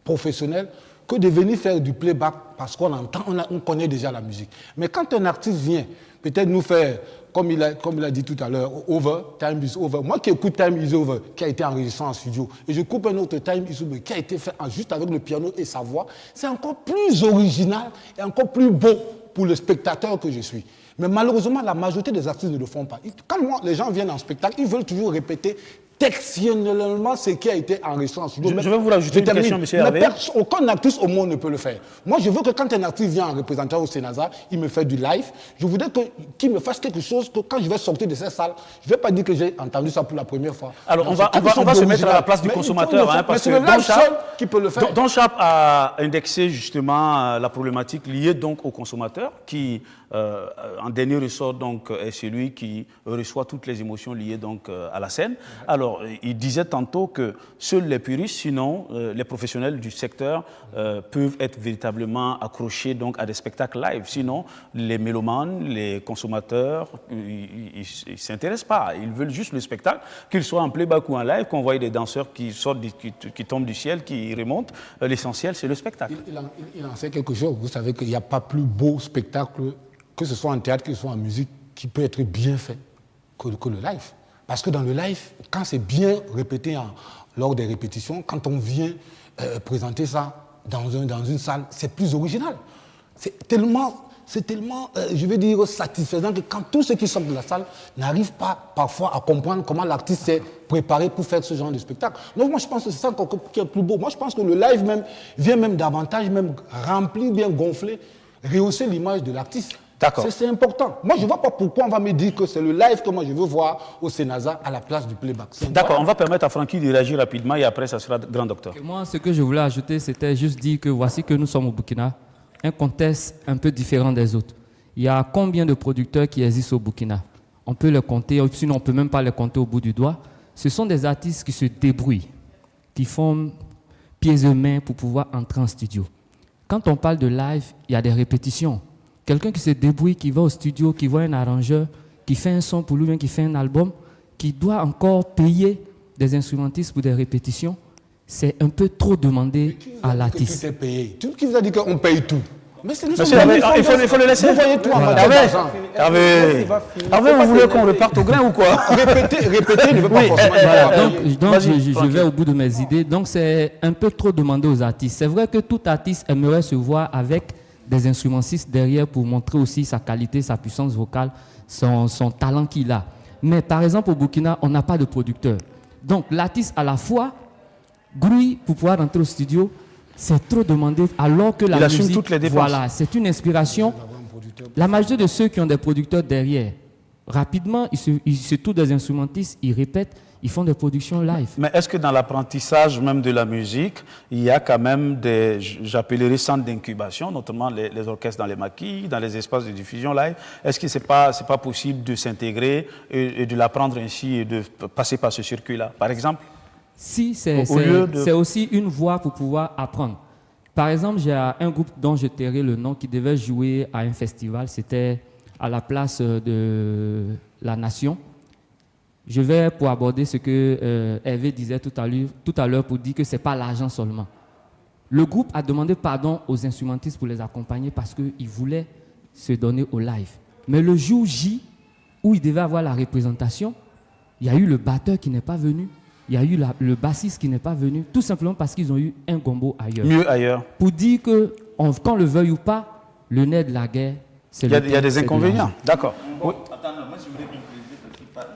professionnel que de venir faire du playback parce qu'on entend, on connaît déjà la musique. Mais quand un artiste vient peut-être nous faire, comme il a dit tout à l'heure, over, time is over. Moi qui écoute Time is over, qui a été enregistré en studio, et je coupe un autre Time is over, qui a été fait juste avec le piano et sa voix, c'est encore plus original et encore plus beau pour le spectateur que je suis. Mais malheureusement, la majorité des artistes ne le font pas. Quand les gens viennent en spectacle, ils veulent toujours répéter textuellement ce qui a été enregistré en studio. Je vais vous rajouter une question, M. Hervé. Aucun artiste au monde ne peut le faire. Moi, je veux que quand un artiste vient en représentant au Sénasa, il me fait du live. Je voudrais qu'il me fasse quelque chose que quand je vais sortir de cette salle, je ne vais pas dire que j'ai entendu ça pour la première fois. Alors, on va se mettre à la place du consommateur. Parce que Don Chap a indexé justement la problématique liée donc au consommateur qui, en dernier ressort, donc, est celui qui reçoit toutes les émotions liées donc, à la scène. Alors, il disait tantôt que seuls les puristes, sinon les professionnels du secteur, peuvent être véritablement accrochés donc, à des spectacles live. Sinon, les mélomanes, les consommateurs, ils ne s'intéressent pas. Ils veulent juste le spectacle, qu'il soit en playback ou en live, qu'on voit des danseurs qui sortent, qui tombent du ciel, qui remontent. L'essentiel, c'est le spectacle. Il en sait quelque chose. Vous savez qu'il n'y a pas plus beau spectacle, que ce soit en théâtre, que ce soit en musique, qui peut être bien fait que le live. Parce que dans le live, quand c'est bien répété lors des répétitions, quand on vient présenter ça dans une salle, c'est plus original. C'est tellement, je vais dire, satisfaisant que quand tous ceux qui sortent de la salle n'arrivent pas parfois à comprendre comment l'artiste s'est préparé pour faire ce genre de spectacle. Donc moi, je pense que c'est ça qui est plus beau. Moi, je pense que le live même vient même davantage même remplir, bien gonfler, rehausser l'image de l'artiste. D'accord. C'est important. Moi, je ne vois pas pourquoi on va me dire que c'est le live que moi je veux voir au Sénasa à la place du playback. D'accord, on va permettre à Francky de réagir rapidement et après, ça sera grand docteur. Et moi, ce que je voulais ajouter, c'était juste dire que voici que nous sommes au Burkina, un contexte un peu différent des autres. il y a combien de producteurs qui existent au Burkina? On peut les compter, sinon on ne peut même pas les compter au bout du doigt. Ce sont des artistes qui se débrouillent, qui font pieds et mains pour pouvoir entrer en studio. Quand on parle de live, il y a des répétitions. Quelqu'un qui se débrouille, qui va au studio, qui voit un arrangeur, qui fait un son pour lui-même, qui fait un album, qui doit encore payer des instrumentistes pour des répétitions, c'est un peu trop demandé à l'artiste. Tout est payé. Qui vous a dit qu'on paye tout? Mais c'est nous. Il faut le laisser. Vous voyez tout en Hervé, vous voulez qu'on reparte au grain ou quoi? Répéter ne veut pas forcément. Donc je vais au bout de mes idées. Donc c'est un peu trop demandé aux artistes. C'est vrai que tout artiste aimerait se voir avec des instrumentistes derrière pour montrer aussi sa qualité, sa puissance vocale, son talent qu'il a. Mais par exemple au Burkina, on n'a pas de producteur. Donc l'artiste à la fois grouille pour pouvoir rentrer au studio. C'est trop demandé alors que la musique, toutes les dépenses. Voilà, c'est une inspiration. La majorité de ceux qui ont des producteurs derrière, rapidement, ils se trouvent des instrumentistes, ils répètent, ils font des productions live. Mais est-ce que dans l'apprentissage même de la musique, il y a quand même des, j'appellerais centres d'incubation, notamment les orchestres dans les maquis, dans les espaces de diffusion live? Est-ce que c'est pas possible de s'intégrer et de l'apprendre ainsi et de passer par ce circuit-là, par exemple? Si, c'est aussi une voie pour pouvoir apprendre. Par exemple, j'ai un groupe dont je tairai le nom qui devait jouer à un festival. C'était à la place de la Nation. Je vais pour aborder ce que Hervé disait tout à l'heure pour dire que ce n'est pas l'argent seulement. Le groupe a demandé pardon aux instrumentistes pour les accompagner parce qu'ils voulaient se donner au live. Mais le jour J, où il devait avoir la représentation, il y a eu le batteur qui n'est pas venu. Il y a eu le bassiste qui n'est pas venu, tout simplement parce qu'ils ont eu un gombo ailleurs. Mieux ailleurs. Pour dire que, qu'on le veuille ou pas, le nerf de la guerre, c'est le Il y a des inconvénients, d'accord. Oui. Attends, moi je voulais compléter parce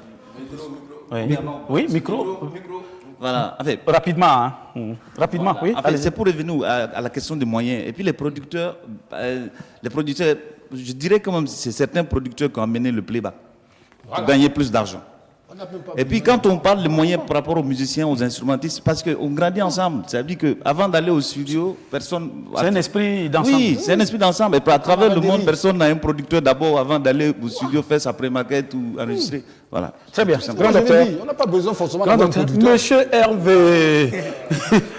qu'il Oui, micro. Voilà. En fait, rapidement, hein. Rapidement, oui. En fait, c'est pour revenir à la question des moyens. Et puis les producteurs, je dirais quand même c'est certains producteurs qui ont amené le playback pour gagner plus d'argent. Et puis quand on parle des moyens par rapport aux musiciens, aux instrumentistes, parce qu'on grandit ensemble. Ça veut dire qu'avant d'aller au studio, personne... C'est un esprit d'ensemble. Oui, c'est un esprit d'ensemble. Et puis à travers le monde, personne n'a un producteur d'abord avant d'aller au studio faire sa pré-maquette ou enregistrer. Voilà. Très bien. On n'a pas besoin forcément d'un producteur. Monsieur Hervé.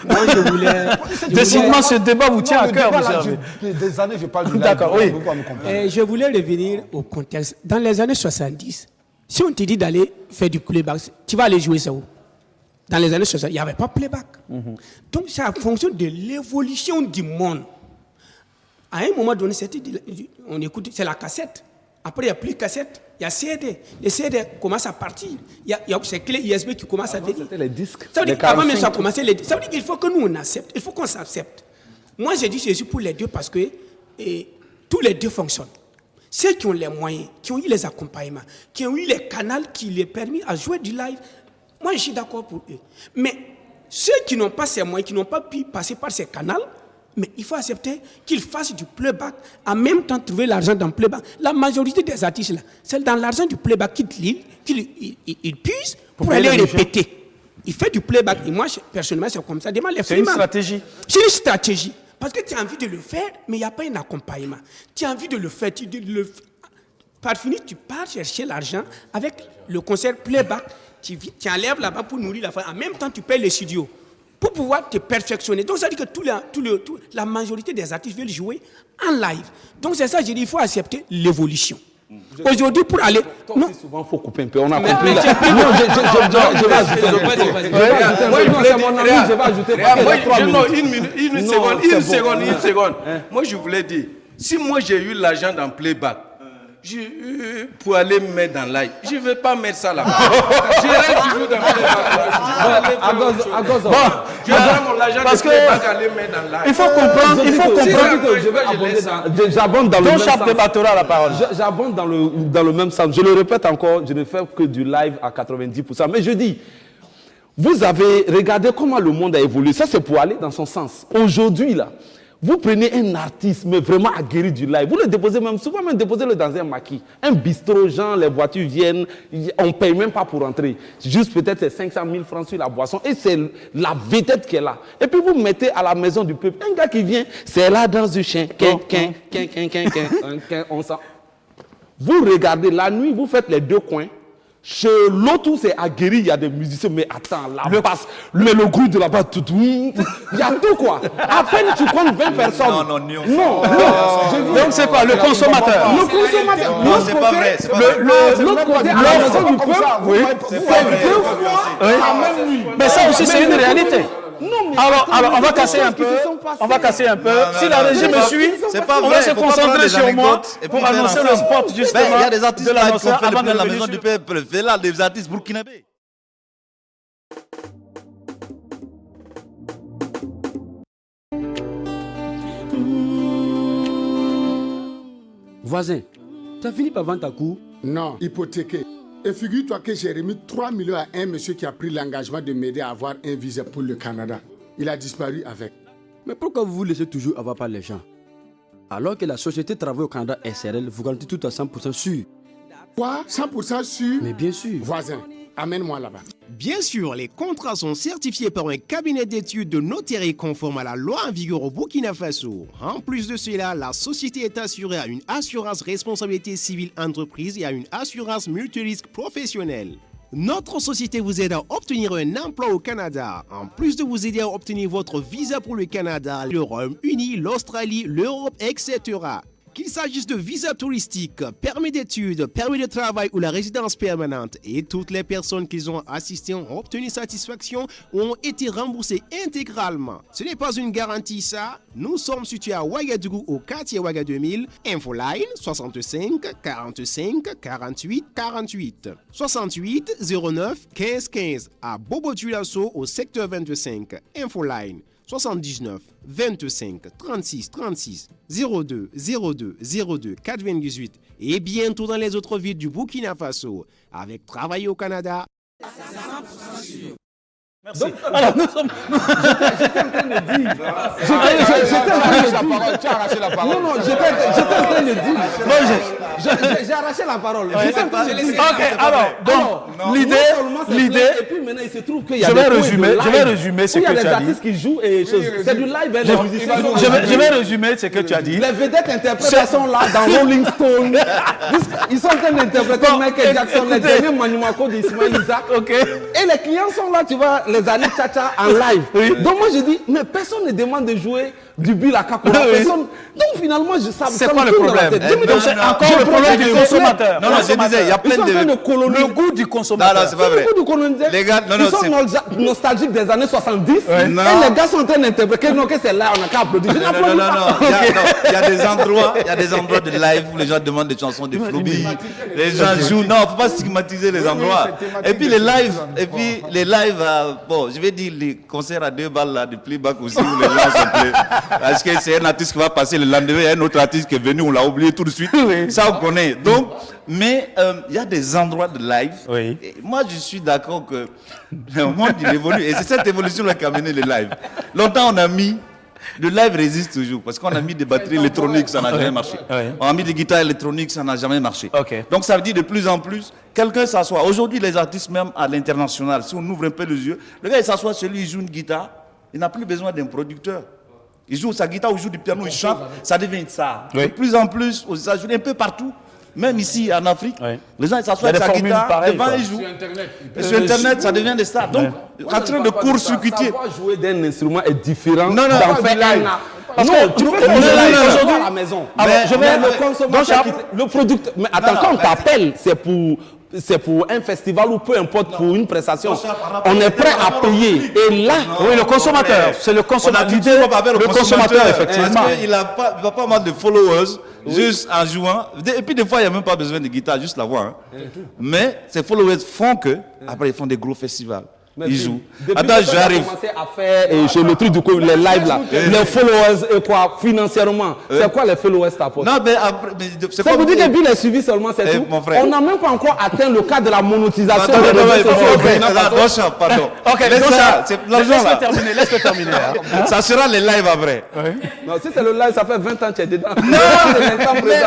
Moi, je voulais... Décidément, ce débat vous tient à cœur, monsieur Hervé. Des années, je parle du live. D'accord, oui. Je voulais revenir au contexte. Dans les années 70, si on te dit d'aller faire du playback, tu vas aller jouer ça où? Dans les années 60, il n'y avait pas playback. Donc c'est en fonction de l'évolution du monde. À un moment donné, on écoute, c'est la cassette. Après, il n'y a plus de cassette, il y a CD. Les CD commencent à partir. Il y a ces clés USB qui commencent à venir. C'était les disques. Ça veut dire qu'avant même ça a commencé, ça veut dire qu'il faut que nous on accepte. Il faut qu'on s'accepte. Moi, j'ai dit je suis pour les deux parce que tous les deux fonctionnent. Ceux qui ont les moyens, qui ont eu les accompagnements, qui ont eu les canaux qui les permis à jouer du live, moi je suis d'accord pour eux. Mais ceux qui n'ont pas ces moyens, qui n'ont pas pu passer par ces canaux, mais il faut accepter qu'ils fassent du playback, en même temps trouver l'argent dans le playback. La majorité des artistes là, c'est dans l'argent du playback qu'ils puissent pour aller répéter. Il fait du playback. Et moi, personnellement, c'est comme ça. C'est une stratégie. C'est une stratégie. Parce que tu as envie de le faire, mais il n'y a pas un accompagnement. Tu as envie de le faire, par finir, tu pars chercher l'argent avec le concert playback. Tu enlèves là-bas pour nourrir la famille. En même temps, tu payes les studios pour pouvoir te perfectionner. Donc, ça veut dire que la majorité des artistes veulent jouer en live. Donc, c'est ça, j'ai dit, il faut accepter l'évolution. Aujourd'hui, pour aller... Non, souvent, il faut couper un peu. On a compris. Je vais ajouter. Une seconde. Moi, je voulais dire, si moi j'ai eu l'argent dans Playback, pour aller me mettre dans live, je ne vais pas mettre ça là-bas. Je reste toujours dans Playback. Je vais mon argent dans Playback aller me mettre dans live. Il faut comprendre. J'abonde dans le même sens. La parole. J'abonde dans le même sens. Je le répète encore, je ne fais que du live à 90%. Mais je dis, vous avez regardé comment le monde a évolué. Ça, c'est pour aller dans son sens. Aujourd'hui, là, vous prenez un artiste, mais vraiment aguerri du live. Vous le déposez même, souvent même déposez-le dans un maquis. Un bistrot, genre, les voitures viennent, on ne paye même pas pour entrer. Juste peut-être c'est 500 000 francs sur la boisson et c'est la vedette qui est là. Et puis vous mettez à la maison du peuple un gars qui vient, c'est la danse du chien. On sent. Vous regardez, la nuit, vous faites les deux coins. Chez l'autre, c'est aguerri, il y a des musiciens, mais attends, la basse, mais le groupe de la basse, il y a tout quoi. À peine tu comptes 20 personnes. Non. Donc c'est quoi, le consommateur? Le consommateur. Non, c'est pas vrai. L'autre côté, à la maison du peuple, c'est 2 fois la même nuit. Mais ça aussi, c'est une réalité. Alors, on va casser un peu. On va casser un peu. Si la régie me suit, on va se concentrer sur moi pour annoncer le spot justement. Il y a des artistes de qui ont fait avant de la maison du peuple. C'est là des artistes burkinabés. Voisin, tu as fini par vendre ta cour? Non, hypothéqué. Et figure-toi que j'ai remis 3 millions à un monsieur qui a pris l'engagement de m'aider à avoir un visa pour le Canada. Il a disparu avec. Mais pourquoi vous vous laissez toujours avoir par les gens? Alors que la société Travail au Canada SRL vous garantit tout à 100% sûr. Quoi? 100% sûr? Mais bien sûr. Voisin, amène-moi là-bas. Bien sûr, les contrats sont certifiés par un cabinet d'études de notaire conforme à la loi en vigueur au Burkina Faso. En plus de cela, la société est assurée à une assurance responsabilité civile entreprise et à une assurance multirisque professionnelle. Notre société vous aide à obtenir un emploi au Canada, en plus de vous aider à obtenir votre visa pour le Canada, le Royaume-Uni, l'Australie, l'Europe, etc. Qu'il s'agisse de visa touristique, permis d'études, permis de travail ou la résidence permanente, et toutes les personnes qui ont assisté ont obtenu satisfaction ou ont été remboursées intégralement. Ce n'est pas une garantie ça. Nous sommes situés à Ouagadougou au quartier Ouaga 2000. Infoline 65 45 48 48 68 09 15 15 à Bobo-Dioulasso au secteur 25. Infoline 79 25 36 36 02 02 02 98 et bientôt dans les autres villes du Burkina Faso. Avec Travail au Canada. Merci. Alors, nous sommes. J'étais en train de dire. Tu as arraché la parole. Non, j'étais en train de dire. J'ai arraché la parole. Ok, alors, donc, l'idée. Et puis maintenant, il se trouve qu'il y a des Je vais résumer ce que tu as dit. Il y a des artistes qui jouent et c'est du live. Je vais résumer ce que tu as dit. Les vedettes interprètes sont là dans Rolling Stone. Ils sont en train d'interpréter Michael Jackson, les derniers Manumako d'Ismaël Isaac. Et les clients sont là, tu vois, les années Tcha-Tcha en live. Donc moi je dis, mais personne ne demande de jouer du Bill à Kakura. Donc finalement, c'est quoi le problème? C'est encore le problème du consommateur. Non, je disais, il y a plein de... Le goût du consommateur. Non, c'est pas vrai. Les gars, ils sont nostalgiques des années 70. Et les gars sont en train d'interpréter. Non, que c'est là, on n'a qu'à applaudir. Non. Il y a des endroits de live où les gens demandent des chansons de Flobi. Les gens jouent. Non, il ne faut pas stigmatiser les endroits. Et puis les lives, bon, je vais dire les concerts à 2 balles là, de playback aussi, où les gens sont plaît. Parce que c'est un artiste qui va passer le lendemain, il y a un autre artiste qui est venu, on l'a oublié tout de suite. Ça, on connaît. Donc, mais il y a des endroits de live. Et moi, je suis d'accord que le monde, il évolue. Et c'est cette évolution-là qui a mené le live. Longtemps, on a mis... Le live résiste toujours parce qu'on a mis des batteries électroniques, ça n'a jamais marché. On a mis des guitares électroniques, ça n'a jamais marché. Donc ça veut dire de plus en plus, quelqu'un s'assoit. Aujourd'hui, les artistes, même à l'international, si on ouvre un peu les yeux, le gars il s'assoit, celui il joue une guitare, il n'a plus besoin d'un producteur. Il joue sa guitare ou il joue du piano, il chante, ça devient ça. De plus en plus, aux États-Unis, un peu partout. Même ici en Afrique, les gens ils s'assoient avec sa guitare, devant ils jouent. Sur Internet, ça devient des stars. Donc, en train de court-circuiter. Savoir jouer d'un instrument est différent d'en faire un. Parce que tu peux faire aujourd'hui à la maison. Alors, je vais le consommateur, le producteur. Mais attends, quand on t'appelle, c'est pour un festival ou peu importe pour une prestation. On est prêt à payer. Et là, oui, le consommateur, c'est le consommateur. Le consommateur, effectivement. Parce qu'il n'a pas mal de followers. Juste en jouant. Et puis des fois, il n'y a même pas besoin de guitare, juste la voix. Mais ces followers font que, après, ils font des gros festivals. Ils jouent. Attends, j'arrive. Commencé à faire chez le truc du coup, les lives là. Les followers et quoi, financièrement. C'est quoi les followers t'apportent? Non, mais après. Ça vous dit que Bill est suivi seulement, c'est tout? On n'a même pas encore atteint le cas de la monétisation. Pardon. Ok, laisse-le terminer. Ça sera les lives après. Non, si c'est le live, ça fait 20 ans que tu es dedans. Non,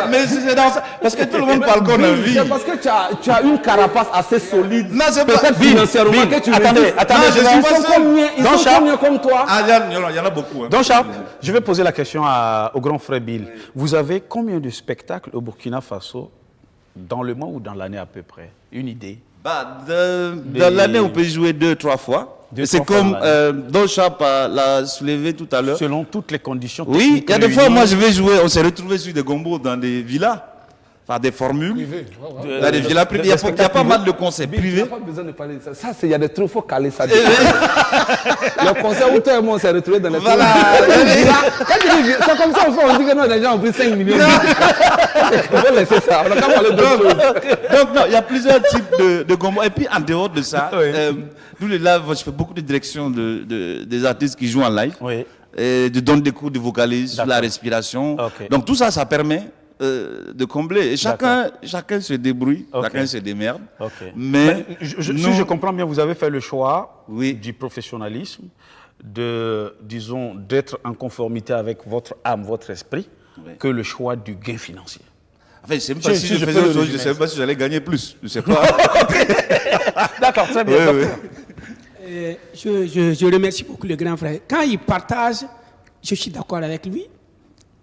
mais c'est dans ça. Parce que tout le monde parle qu'on a envie. C'est parce que tu as une carapace assez solide. Non, c'est peut-être financièrement que tu Attendez, ils sont combien comme toi? Il y en a beaucoup. Donc, Charles, je vais poser la question au grand frère Bill. Vous avez combien de spectacles au Burkina Faso dans le mois ou dans l'année à peu près? Une idée? Dans l'année, on peut jouer 2-3 fois. C'est comme Doshap l'a soulevé tout à l'heure. Selon toutes les conditions. Oui, il y a des fois, moi je vais jouer, on s'est retrouvé sur des gombos dans des villas. Par des formules. Dans des villas privées. Il y a pas mal de concerts privés. Il n'y a pas besoin de parler de ça. Ça, il y a des trucs, il faut caler ça. Le concert où tout le monde s'est retrouvé dans les Voilà. C'est comme ça, on dit que non, les gens ont pris 5 millions. On va laisser ça. On n'a qu'à parler d'autres choses. Donc, non, il y a plusieurs types de gombos. Et puis, en dehors de ça, nous, les live, je fais beaucoup de direction des artistes qui jouent en live. Oui. Et de donner des cours de vocalise sur la respiration. Donc, tout ça, ça permet de combler. Et chacun se débrouille, chacun se démerde. Mais si je comprends bien, vous avez fait le choix du professionnalisme, disons, d'être en conformité avec votre âme, votre esprit, que le choix du gain financier. Enfin, je ne sais pas si je faisais autre chose, je ne sais pas si j'allais gagner plus. Je ne sais pas. D'accord, très bien. Je remercie beaucoup le grand frère. Quand il partage, je suis d'accord avec lui.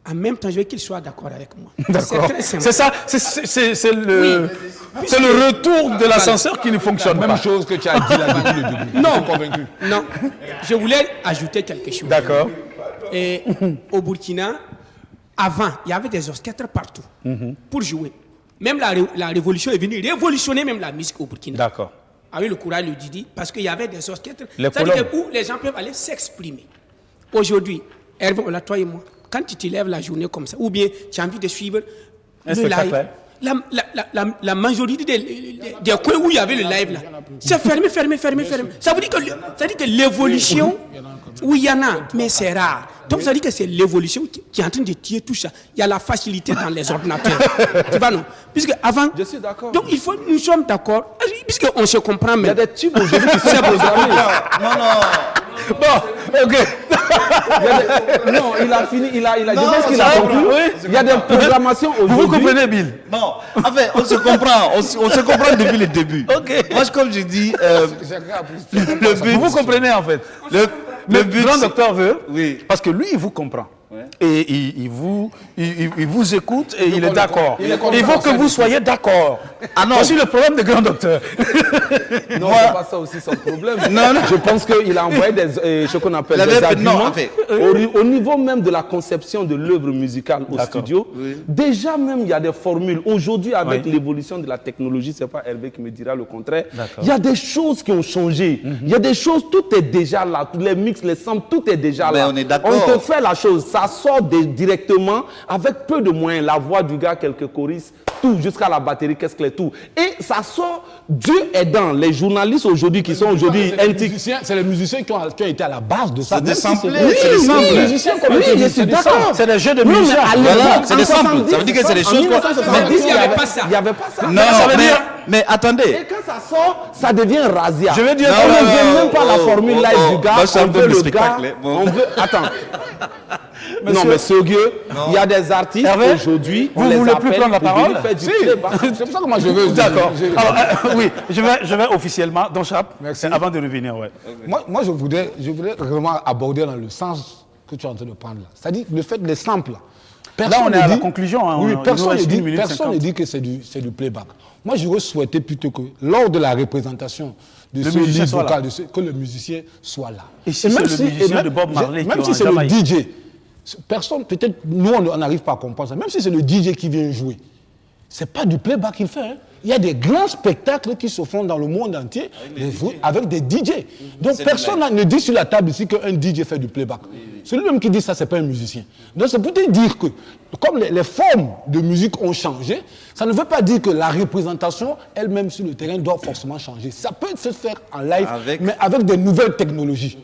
En même temps, je veux qu'il soit d'accord avec moi. D'accord. C'est ça, c'est le retour de l'ascenseur qui ne fonctionne pas. Même chose que tu as dit là depuis le début. Non, convaincu. Non. Je voulais ajouter quelque chose. D'accord. Et au Burkina, avant, il y avait des orchestres partout pour jouer. Même la révolution est venue révolutionner même la musique au Burkina. D'accord. Avec le courage le Didi, parce qu'il y avait des orchestres où les gens peuvent aller s'exprimer. Aujourd'hui, Hervé, toi et moi, quand tu te lèves la journée comme ça, ou bien tu as envie de suivre le live, la majorité des coins où il y avait le live là, c'est fermé. Ça veut dire que l'évolution, oui, il y en a, mais c'est rare. Donc ça veut dire que c'est l'évolution qui est en train de tirer tout ça. Il y a la facilité dans les ordinateurs. Tu vois, non? Puisque avant. Je suis d'accord. Donc nous sommes d'accord, puisqu'on se comprend. Il y a des tubes aujourd'hui qui sont programmés. Non. Bon, ok. Non, il a fini, je pense qu'il a conclu. Il y a des programmations aujourd'hui. Vous comprenez, Bill? Non, en fait, on se comprend. On se comprend depuis le début. Moi, comme je dis, le but. Vous comprenez, en fait. Le grand docteur veut, parce que lui, il vous comprend. Et il vous écoute et il est d'accord. Il faut que vous soyez d'accord. Voici le problème du grand docteur. Non, c'est pas ça aussi son problème. Non. Je pense qu'il a envoyé ce qu'on appelle des arguments. Au niveau même de la conception de l'œuvre musicale au studio, déjà même il y a des formules. Aujourd'hui, avec l'évolution de la technologie, c'est pas Hervé qui me dira le contraire, il y a des choses qui ont changé. Il y a des choses, tout est déjà là. Les mix, les samples, tout est déjà là. On est d'accord. On te fait la chose. Ça sort directement avec peu de moyens. La voix du gars, quelques choristes, tout, jusqu'à la batterie, qu'est-ce qu'elle est tout. Et ça sort, Dieu aidant, les journalistes aujourd'hui qui sont aujourd'hui... C'est les musiciens qui ont été à la base de ça. C'est des samples. Oui, je suis d'accord. C'est des jeux de musiciens. Voilà, c'est des samples. Ça veut dire que c'est des choses... Il n'y avait pas ça. Il n'y avait pas ça. Non, mais attendez. Et quand ça sort, ça devient razzia. Je veux dire... On ne veut même pas la formule live du gars. On veut le gars... On veut... Attends. Non, mais sérieux, il y a des artistes aujourd'hui. Vous ne voulez plus prendre la parole? C'est pour ça que moi je veux. D'accord. Oui, je vais officiellement, dans Chap, avant de revenir. Moi, je voudrais vraiment aborder dans le sens que tu es en train de prendre là. C'est-à-dire le fait des samples. Là, on est à la conclusion. Oui, personne ne dit que c'est du playback. Moi, j'aurais souhaité plutôt que lors de la représentation de ce livre vocal, que le musicien soit là. Et si c'est le musicien de Bob Marley même si c'est le DJ, personne, peut-être, nous, on n'arrive pas à comprendre ça. Même si c'est le DJ qui vient jouer, c'est pas du playback qu'il fait. Hein. Il y a des grands spectacles qui se font dans le monde entier avec des DJ. Donc personne ne dit sur la table ici qu'un DJ fait du playback. C'est lui-même qui dit ça, c'est pas un musicien. Donc c'est peut-être dire que, comme les formes de musique ont changé, ça ne veut pas dire que la représentation elle-même sur le terrain doit forcément changer. Ça peut se faire en live, mais avec des nouvelles technologies.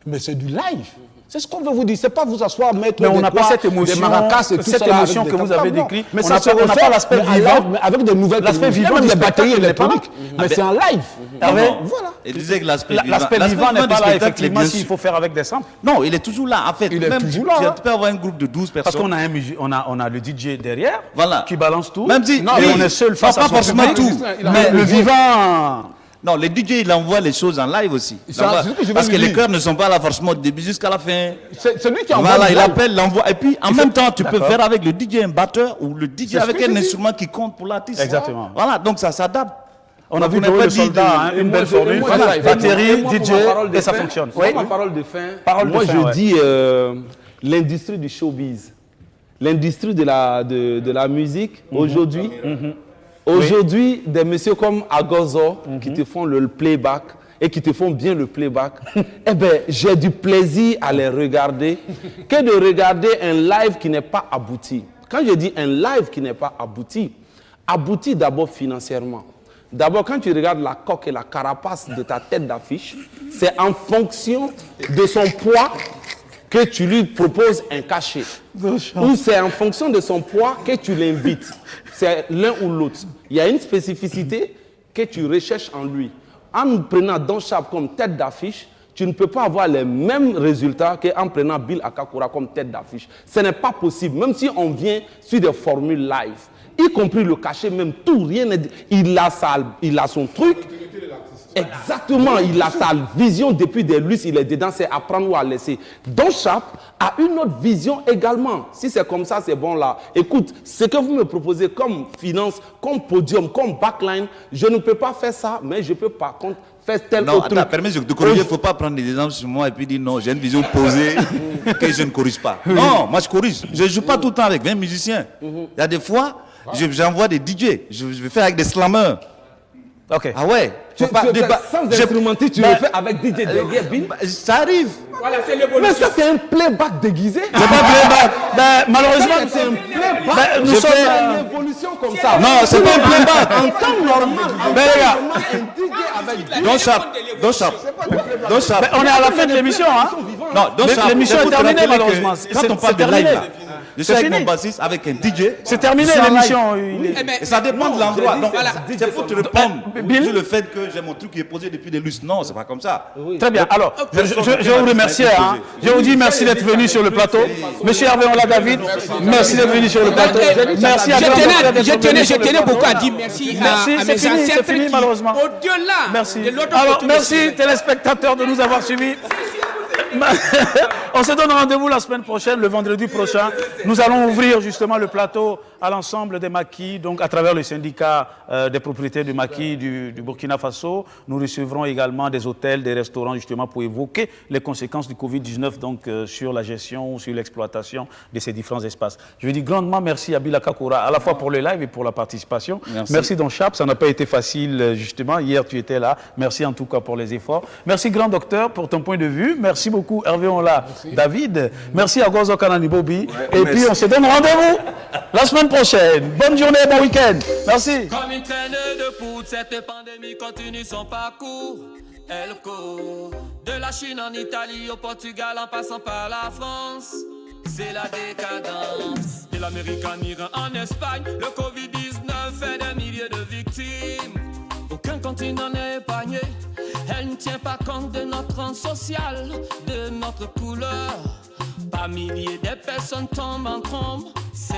Mais c'est du live. C'est ce qu'on veut vous dire. C'est pas vous asseoir, mettre on n'a pas cette émotion, des maracas et tout cette émotion que vous avez décrite. Mais on n'a pas l'aspect vivant, mais avec des nouvelles technologies. L'aspect vivant des batteries électroniques. Mais c'est en live. Voilà. Et disait que l'aspect vivant n'est pas là, effectivement, s'il faut faire avec des samples. Non, il est toujours là. En fait, il est toujours là. Tu peux avoir un groupe de 12 personnes. Parce qu'on a le DJ derrière qui balance tout. Même si on est seul face à son public. tout. Mais le vivant... Non, les DJ, ils envoient les choses en live aussi. Parce que les chœurs ne sont pas là forcément du début jusqu'à la fin. C'est lui qui envoie. Voilà, il appelle, l'envoie. Et puis, en même temps, tu peux faire avec le DJ un batteur ou le DJ avec un instrument qui compte pour l'artiste. Exactement. Voilà, donc ça s'adapte. On a vu Joey le soldat, une belle formule. Batterie, DJ, et ça fonctionne. Oui, ma parole de fin. Moi, je dis l'industrie du showbiz. L'industrie de la musique, aujourd'hui. Aujourd'hui, des messieurs comme Agozo qui te font le playback et qui te font bien le playback, eh bien, j'ai du plaisir à les regarder que de regarder un live qui n'est pas abouti. Quand je dis un live qui n'est pas abouti d'abord financièrement. D'abord, quand tu regardes la coque et la carapace de ta tête d'affiche, c'est en fonction de son poids que tu lui proposes un cachet. Ou c'est en fonction de son poids que tu l'invites. C'est l'un ou l'autre. Il y a une spécificité que tu recherches en lui. En prenant Don Chap comme tête d'affiche, tu ne peux pas avoir les mêmes résultats qu'en prenant Bill Akakura comme tête d'affiche. Ce n'est pas possible, même si on vient sur des formules live. Y compris le cachet, même tout, rien n'est dit. Il a son truc. Exactement, il a sa vision depuis des lustres, il est dedans, c'est à prendre ou à laisser. Don Chap a une autre vision également. Si c'est comme ça, c'est bon là. Écoute, ce que vous me proposez comme finance, comme podium, comme backline, je ne peux pas faire ça, mais je peux par contre faire tel autre truc. Permets, je te corrige, il ne faut pas prendre des exemples sur moi et puis dire non, j'ai une vision posée que je ne corrige pas. Non, moi je corrige. Je ne joue pas tout le temps avec 20 musiciens. Il y a des fois, j'envoie des DJ, je vais faire avec des slammers. Ok. Ah ouais. Sans instrumenter, tu le fais avec DJ derrière Bill. Ça arrive. Voilà, c'est l'évolution. Mais ça, c'est un playback déguisé. C'est pas playback. Malheureusement, c'est un playback. Nous sommes une évolution comme ça. Non, c'est pas un playback. En temps normal. Mais les gars, Don Chap. on est à la fin de l'émission, hein. Non, l'émission est terminée malheureusement. Quand on parle de live là, je suis avec mon bassiste, avec un DJ. C'est terminé l'émission. Et ça dépend de l'endroit. Donc, c'est pour te répondre sur le fait que j'ai mon truc qui est posé depuis des lustres. Non, c'est pas comme ça. Très bien. Alors, je vous remercie. Je vous dis merci d'être venu sur le plateau. Monsieur Hervé Onla David, merci d'être venu sur le plateau. Merci à Je tenais beaucoup à dire merci à mes anciens c'est fini malheureusement. Au-delà de l'autre côté. Alors, merci téléspectateurs de nous avoir suivis. On se donne rendez-vous la semaine prochaine, le vendredi prochain. Nous allons ouvrir justement le plateau à l'ensemble des maquis, donc à travers le syndicat des propriétaires du maquis du Burkina Faso. Nous recevrons également des hôtels, des restaurants justement pour évoquer les conséquences du Covid-19 donc sur la gestion, sur l'exploitation de ces différents espaces. Je veux dire grandement merci à Bill Akakura à la fois pour le live et pour la participation. Merci Don Chap, ça n'a pas été facile justement. Hier tu étais là. Merci en tout cas pour les efforts. Merci grand docteur pour ton point de vue. Merci beaucoup Hervé Onla David. Merci à Gozo Kanani Bobi. Et puis on se donne rendez-vous la semaine prochaine. Bonne journée, bon week-end. Merci. Comme une traîne de poudre, cette pandémie continue son parcours. Elle court de la Chine en Italie au Portugal en passant par la France. C'est la décadence. De l'Amérique en Iran, en Espagne, le Covid-19 fait des milliers de victimes. Aucun continent n'est épargné. Elle ne tient pas compte de notre rang social, de notre couleur. Par milliers de personnes tombent en trombe. C'est